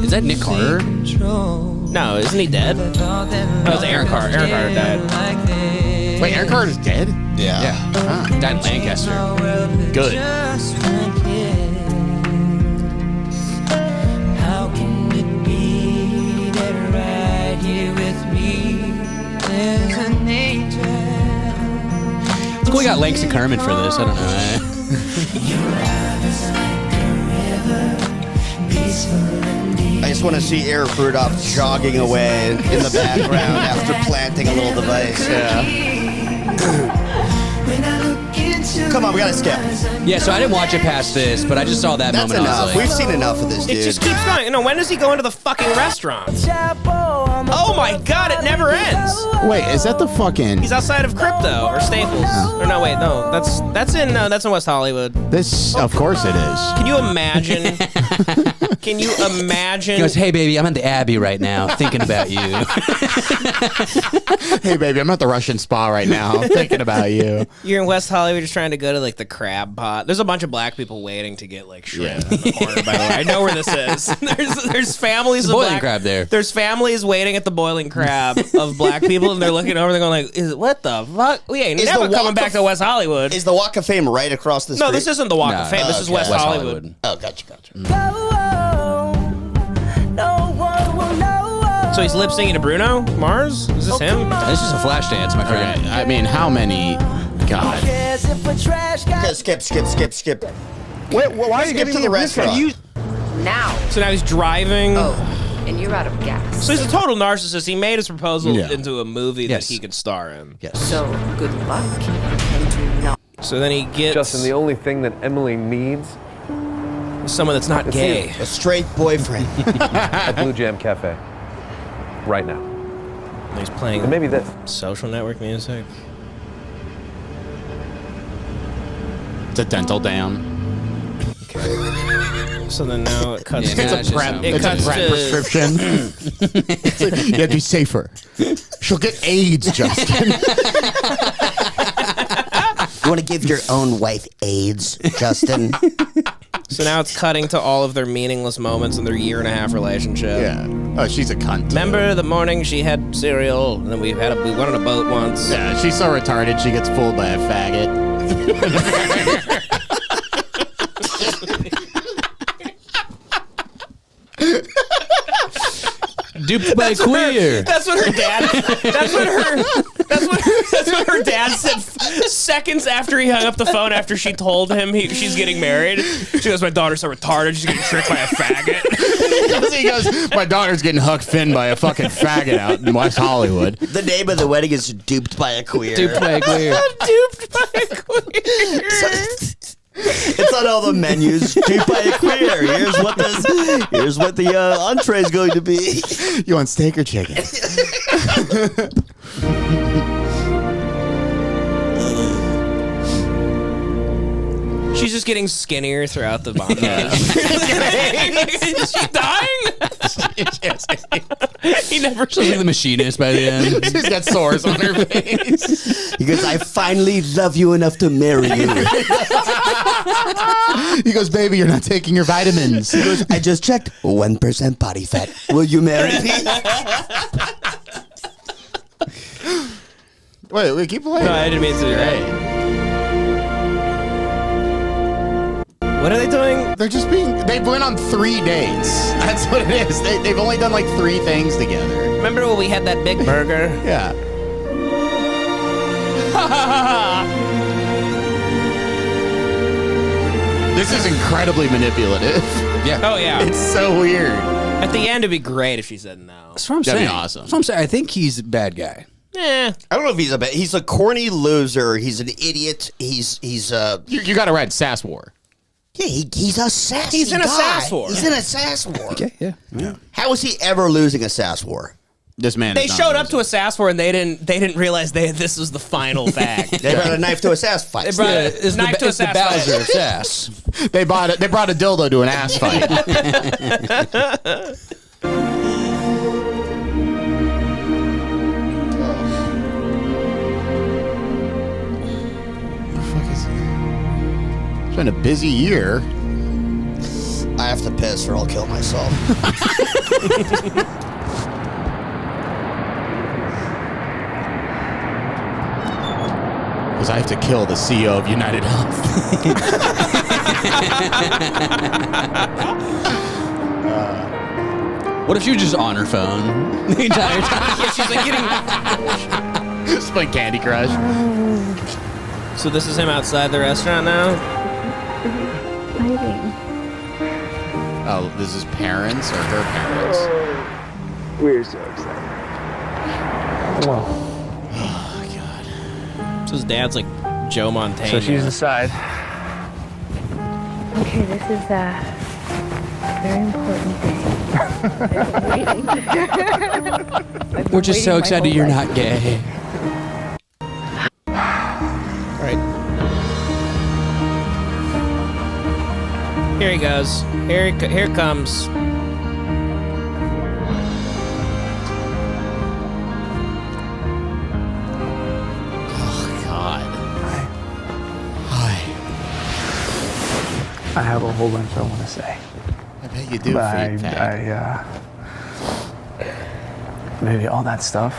Is that Nick Carter? No, isn't he dead? Oh, it's Aaron Carter. Aaron Carter died. Wait, Aaron Carter's dead? Yeah. Ah. Died in Lancaster. Good. How can it be that right here with me there's an angel? It's cool we got Langston Kerman for this. I don't know. I just want to see Eric Rudolph jogging away in the background after planting a little device. Come on, we gotta skip. Yeah, so I didn't watch it past this, but I just saw that That's moment. enough. I was like, We've seen enough of this, dude. It just keeps going. No, when does he go into the fucking restaurant? Oh my god, it never ends. Wait, is that the fucking... He's outside of Crypto or Staples. Or no, wait, no, that's in West Hollywood. This, of course it is. Can you imagine? Can you imagine? He goes, "Hey baby, I'm at the Abbey right now, thinking about you." Hey baby, I'm at the Russian spa right now, thinking about you. You're in West Hollywood, just trying to go to like the crab pot. There's a bunch of black people waiting to get like shrimp in the corner. By the way, I know where this is. There's families of boiling black crab there. There's families waiting at the boiling crab of black people, and they're looking over. They're going like, "What the fuck? We ain't never coming back to West Hollywood." Is the Walk of Fame right across the street? No, this isn't the Walk of Fame. This is West Hollywood. Oh, gotcha. So he's lip syncing to Bruno Mars? Is this him? This is a flash dance, my friend. Okay, I mean, how many? God. Okay, skip. Wait, why are you getting to the restaurant? Now. So now he's driving. Oh, and you're out of gas. So he's a total narcissist. He made his proposal Yeah. into a movie that he could star in. Yes. So good luck. And do not. So then he gets Justin, the only thing that Emily needs someone that's not gay. A straight boyfriend. at Blue Jam Cafe. Right now. He's playing And maybe this. social network music. It's a dental dam. So then now it cuts. Yeah, to, it's a prep. It's a prep prescription. It's like, you have to be safer. She'll get AIDS, Justin. You want to give your own wife AIDS, Justin? So now it's cutting to all of their meaningless moments in their 1.5-year relationship. Yeah. Oh, she's a cunt. Remember the morning she had cereal, and then we went on a boat once. Yeah, she's so retarded she gets fooled by a faggot. Duped by queer. That's what her dad. That's what her dad said seconds after he hung up the phone. After she told him she's getting married, she goes, "My daughter's so retarded. She's getting tricked by a faggot." He goes, "My daughter's getting huck finned by a fucking faggot out in West Hollywood." The name of the wedding is Duped by a Queer. Duped by a queer. Duped by a queer. It's on all the menus. Duped by a queer. Here's what the entree is going to be. You want steak or chicken? She's just getting skinnier throughout the montage. Is she dying? He never. She's like the machinist by the end. She's got sores on her face. He goes, "I finally love you enough to marry you." He goes, "Baby, you're not taking your vitamins." He goes, "I just checked. 1% body fat. Will you marry me?" Wait, keep playing. No, I didn't mean to. Right. What are they doing? They're just they went on 3 dates. That's what it is. They've only done like 3 things together. Remember when we had that big burger? Yeah. This is incredibly manipulative. Yeah. Oh, yeah. It's so weird. At the end, it'd be great if she said no. That's what I'm That'd saying. be awesome. That's what I'm saying. I think he's a bad guy. Eh. I don't know if he's he's a corny loser. He's an idiot. He's You got to write Sass War. Yeah, he's a sassy He's in a guy. sass war. He's in a sass war. Okay, yeah. How is he ever losing a sass war? This man. They showed up to a sass war and they didn't realize this was the final fact. They brought a knife to a sass fight. They brought a knife to a sass fight. Bowser of sass. They brought a dildo to an ass fight. It's been a busy year. I have to piss or I'll kill myself. Because I have to kill the CEO of United Health. What if she was just on her phone the entire time? Yeah, she's like getting. Just playing Candy Crush. So this is him outside the restaurant now? Oh, this is parents or her parents? We're so excited. Whoa. Oh, God. So his dad's like Joe Montana. So she's inside. Okay, this is a very important thing. We're just so excited you're not gay. Right. Here he goes. Here comes. Oh, God. Hi. I have a whole bunch I want to say. I bet you do, But fake fag. maybe all that stuff.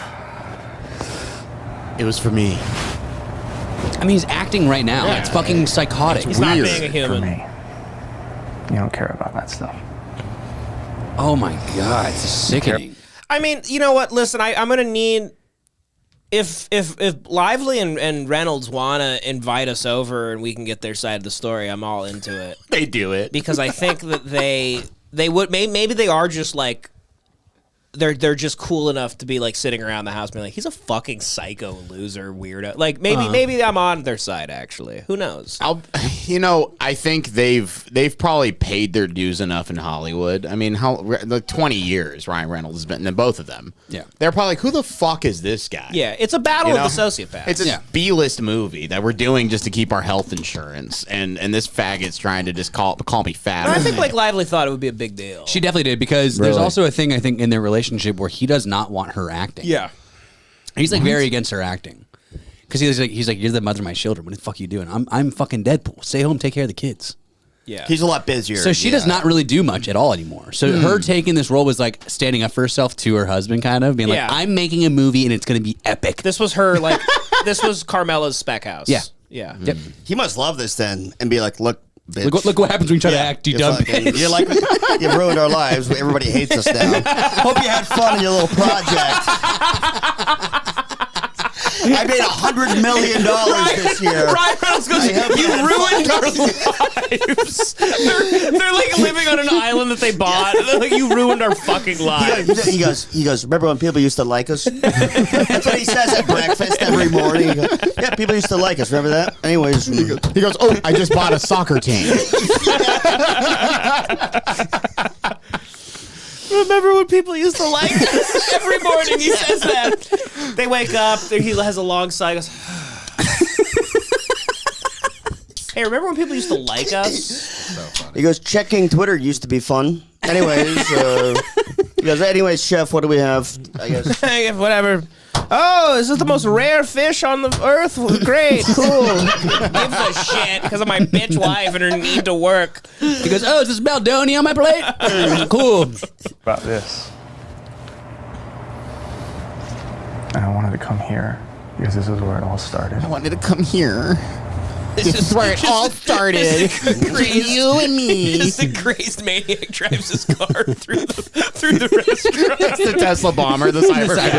It was for me. I mean, he's acting right now. Yeah. It's fucking psychotic. He's not being a For human. me. You don't care about that stuff. Oh my God, it's sickening. I mean, you know what? Listen, I'm gonna need if Lively and Reynolds wanna invite us over and we can get their side of the story, I'm all into it. They do it. Because I think that they would maybe they are just like they're just cool enough to be like sitting around the house being like, he's a fucking psycho loser weirdo. Like maybe I'm on their side actually. Who knows? I think they've probably paid their dues enough in Hollywood. I mean, like 20 years Ryan Reynolds has been, and both of them. Yeah. They're probably like, who the fuck is this guy? Yeah, it's a battle You of know? the sociopaths. It's a B-list movie that we're doing just to keep our health insurance, and this faggot's trying to just call me fat. I think like Lively thought it would be a big deal. She definitely did, because there's also a thing I think in their relationship where he does not want her acting. Yeah. He's like very against her acting. Because he's like, you're the mother of my children. What the fuck are you doing? I'm fucking Deadpool. Stay home, take care of the kids. Yeah. He's a lot busier. So she does not really do much at all anymore. So her taking this role was like standing up for herself to her husband, kind of being like, I'm making a movie and it's going to be epic. This was her, like, this was Carmela's spec house. Yeah. Yeah. Yep. He must love this then and be like, look, bitch. Look what happens when you try to act, you dumb bitch. You're like, you've ruined our lives. Everybody hates us now. Hope you had fun in your little project. I made $100 million this year. Ryan Reynolds goes, you ruined our lives. They're like living on an island that they bought. They're like, you ruined our fucking lives. He goes, remember when people used to like us? That's what he says at breakfast every morning. He goes, yeah, people used to like us. Remember that? Anyways. He goes, oh, I just bought a soccer team. Remember when people used to like us? Every morning he says that. They wake up, he has a long sigh, goes, hey, remember when people used to like us? He goes, checking Twitter used to be fun. Anyways, he goes, anyways, chef, what do we have? I guess. Whatever. Oh, is this the most rare fish on the earth? Great, cool. Gives a shit because of my bitch wife and her need to work. He goes, oh, is this Baldoni on my plate? Cool. About this. And I wanted to come here because this is where it all started. I wanted to come here. This is where it all started. You and me. Just a crazed maniac drives his car through the restaurant. It's the Tesla bomber, the Cybertruck.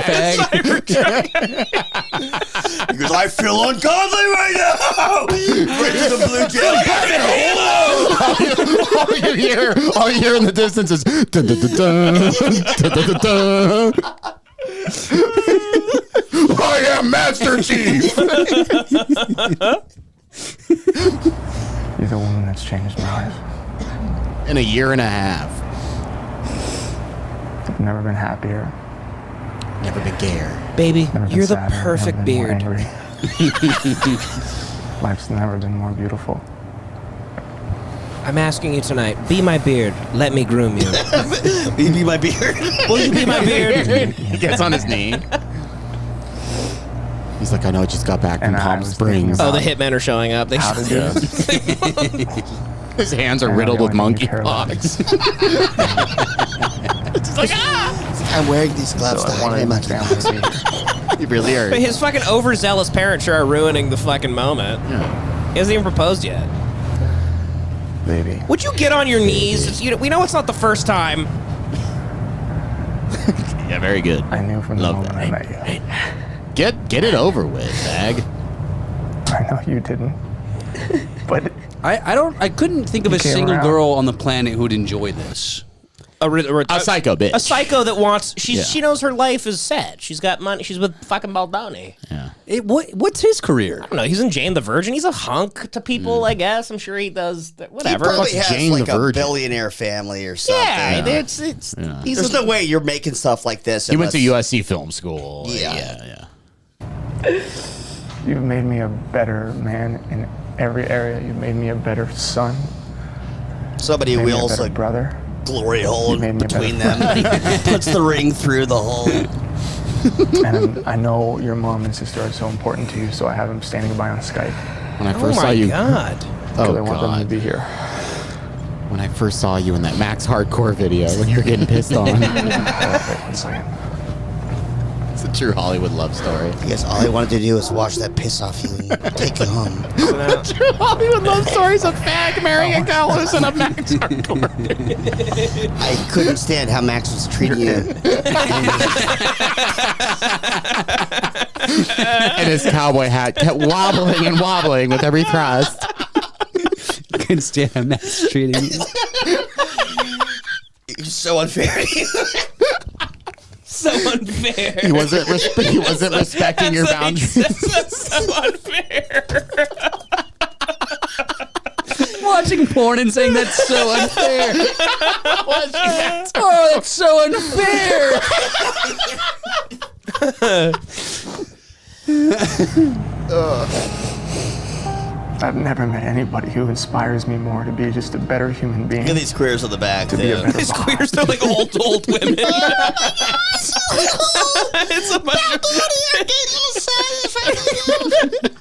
He goes, I feel ungodly right now. Brings the blue jay. All you hear in the distance is dun, dun, dun, dun, dun, dun, dun. I am Master Chief. You're the woman that's changed my life. In a year and a half. I've never been happier. Never been gayer. Baby, Never been you're the sadder, perfect never been more beard. angry. Life's never been more beautiful. I'm asking you tonight, be my beard. Let me groom you. Be my beard. Will you be my beard? He gets on his knee. He's like, I know, I just got back from Palm Springs. Oh, the hitmen are showing up. They His hands are riddled with monkeypox. It's like, I'm wearing these gloves to hide my family. You really are. But his fucking overzealous parents sure are ruining the fucking moment. Yeah. He hasn't even proposed yet. Baby. Would you get on your knees? We know it's not the first time. Yeah, very good. I knew from the moment I met you. Get it over with, Bag. I know you didn't. But I couldn't think of a came single around. girl on the planet who would enjoy this. A psycho bitch. A psycho that wants. Yeah. She knows her life is set. She's got money. She's with fucking Baldoni. Yeah. What's his career? I don't know. He's in Jane the Virgin. He's a hunk to people. I guess. I'm sure he does. Whatever. He probably What's has Jane like the a Virgin? billionaire family or something. Yeah, Yeah. it's. Yeah. There's no way you're making stuff like this. He went to unless- USC film school. Yeah. you've made me a better man in every area. You've made me a better son. Somebody Made me a wheels better a brother. glory hole You made me a between better them. Puts the ring through the hole. And I know your mom and sister are so important to you, so I have them standing by on Skype. When I first saw you. God. Because I want them to be here. When I first saw you in that Max Hardcore video when you were getting pissed on. Wait 1 second. It's a true Hollywood love story. I guess all I wanted to do was wash that piss off you and take you home. True Hollywood love stories of Fag marrying a girl who's in a Max Hardcore. I couldn't stand how Max was treating you. And his cowboy hat kept wobbling and wobbling with every thrust. Couldn't stand how Matt's treating you. You're so unfair. So unfair. He wasn't respecting your boundaries. That's so unfair. Watching porn and saying that's so unfair. Oh, that's so unfair. I've never met anybody who inspires me more to be just a better human being. Look at these queers on the back. To be a better These boss. queers, they're like old women. It's a bunch of...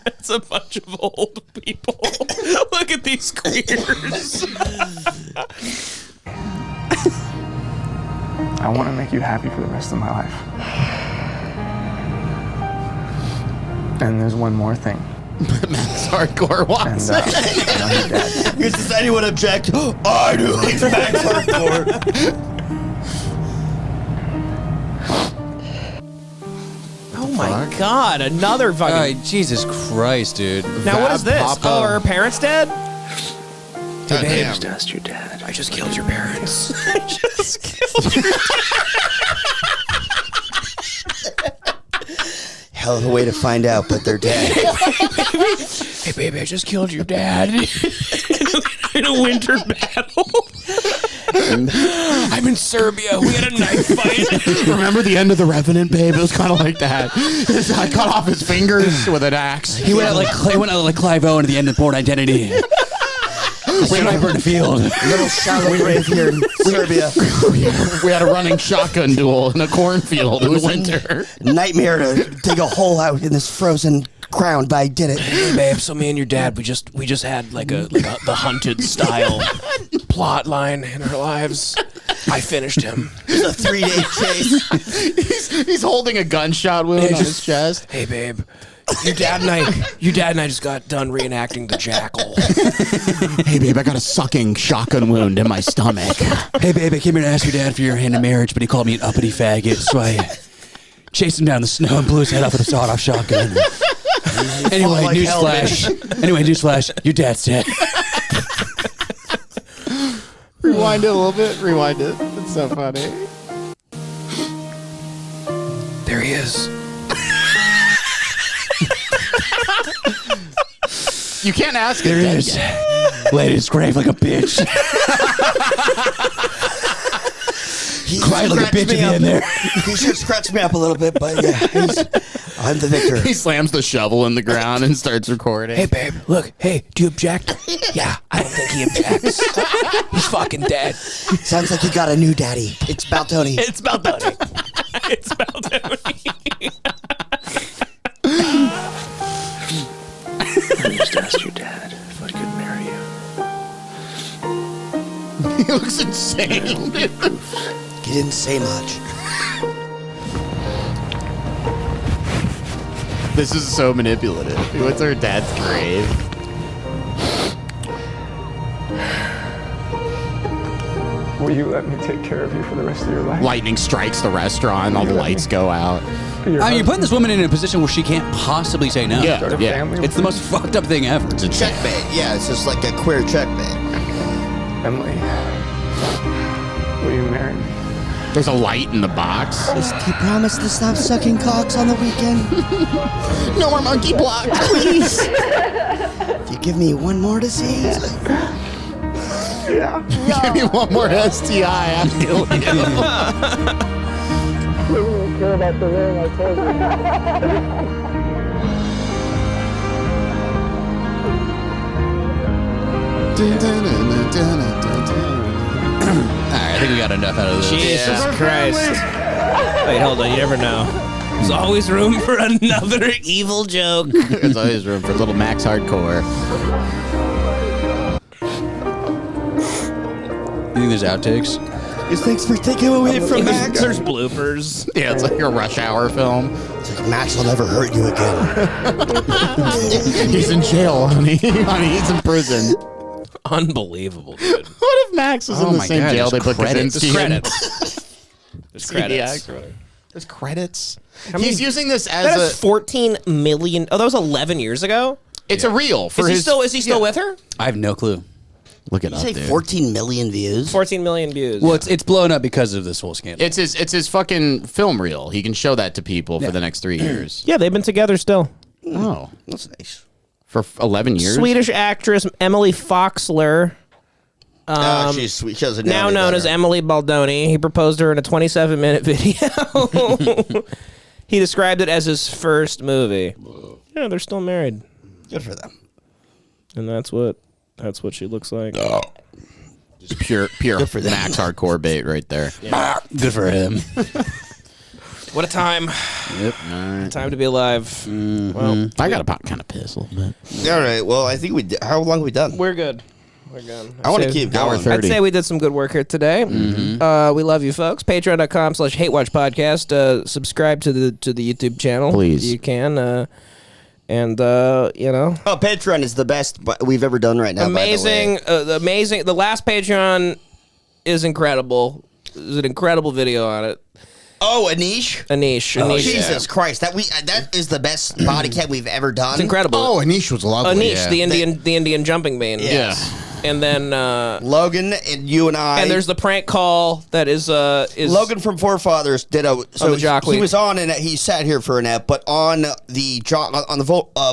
It's a bunch of old people. Look at these queers. I want to make you happy for the rest of my life. And there's one more thing. Max Hardcore wants and, your dad. Does anyone object? I do. It's Max Hardcore. Oh my God! Another fucking. Jesus Christ, dude. Now what is this? Papa. Oh, are her parents dead? Hey, babe, just asked your dad. I just killed your parents. I just killed your Hell of a way to find out, but they're dead. Hey, baby, I just killed your dad in a winter battle. I'm in Serbia. We had a knife fight. Remember the end of The Revenant, babe? It was kind of like that. I cut off his fingers with an axe. He went out like Clive Owen at the end of Born Identity. Sniper in the field. Little shallow grave here in Serbia. We had a running shotgun duel in a cornfield in the winter. Nightmare to dig a hole out in this frozen ground, but I did it. Hey, babe, so me and your dad, we just had like the Hunted style plot line in our lives. I finished him. It was a 3-day chase. He's holding a gunshot wound on his chest. Hey, babe. Your dad and I just got done reenacting the Jackal. Hey, babe, I got a sucking shotgun wound in my stomach. Hey, babe, I came here to ask your dad for your hand in marriage, but he called me an uppity faggot, so I chased him down the snow and blew his head off with a sawed-off shotgun. Anyway, like newsflash, your dad's dead. Rewind it a little bit. Rewind it. It's so funny. There he is. You can't ask There it. he is. Laid in his grave like a bitch. He Cried like a bitch at the end there. He should scratch me up a little bit, but yeah, I'm the victor. He slams the shovel in the ground and starts recording. Hey, babe, look. Hey, do you object? Yeah, I don't think he objects. He's fucking dead. Sounds like you got a new daddy. It's Baldoni. It's Baldoni. It's Baldoni. I just asked your dad if I could marry you. He looks insane. He didn't say much. This is so manipulative. He went to her dad's grave. Will you let me take care of you for the rest of your life? Lightning strikes the restaurant. All the lights go out. I mean, you're putting this woman in a position where she can't possibly say no. Yeah. It's the most fucked up thing ever. It's a checkmate. Yeah, it's just like a queer checkmate. Emily, will you marry me? There's a light in the box. Do you promise to stop sucking cocks on the weekend? No more monkey block, please. Do you give me one more disease? Yeah. Give me one more STI. I'm killing you. I don't care about the ring, I told you. Alright, I think we got enough out of this. Jesus Christ. Wait, hold on. You never know. There's always room for another evil joke. There's always room for little Max Hardcore. You think there's outtakes? Thanks for taking away from Max. There's bloopers. Yeah, it's like a Rush Hour film. It's like, Max will never hurt you again. He's in jail, honey. Honey, he's in prison. Unbelievable, dude. What if Max was in the same jail they put Kaczynski in? There's credits. There's credits. He's He's using this as That a... is 14 million. Oh, that was 11 years ago? It's a reel for Is he still with her? I have no clue. Look it Did up, you say dude. 14 million views? 14 million views. Well, it's blown up because of this whole scandal. It's his fucking film reel. He can show that to people for the next 3 years. Yeah, they've been together still. Oh. That's nice. For 11 years? Swedish actress Emily Foxler. She's sweet. She doesn't Now known as Emily Baldoni. He proposed to her in a 27-minute video. He described it as his first movie. Yeah, they're still married. Good for them. And that's what she looks like. Just pure Good for them. Max Hardcore bait right there. Good for him. What a time. Yep. All right. Time to be alive. Well, I got to kind of piss a little bit. All right. Well, I think how long have we done? We're good. We're good. I want to keep going. I'd say we did some good work here today. We love you folks. Patreon.com/HateWatchPodcast. Subscribe to the YouTube channel. Please. You can. And Patreon is the best we've ever done right now. Amazing. Amazing. The last Patreon is incredible. There's an incredible video on it. Oh, Anish. Anish. Jesus Christ! That is the best body cam we've ever done. It's incredible. Oh, Anish was lovely. Anish, the Indian jumping bean. Yes. And then Logan and you and I. And there's the prank call that is Logan from Forefathers did a the Jock he Week. was on and he sat here for an app, but on the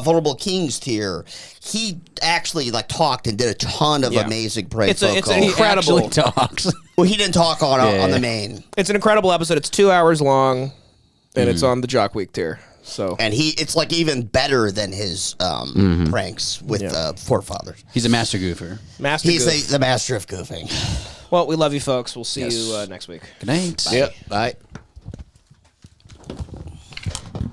Vulnerable Kings tier, he actually talked and did a ton of amazing prank. It's incredible. He actually talks. Well, he didn't talk on the main. It's an incredible episode. It's 2 hours long, and it's on the Jock Week tier. So and it's even better than his pranks with Forefathers. He's a master goofer. He's the master of goofing. Well, we love you folks. We'll see you next week. Good night. Bye. Yep. Bye.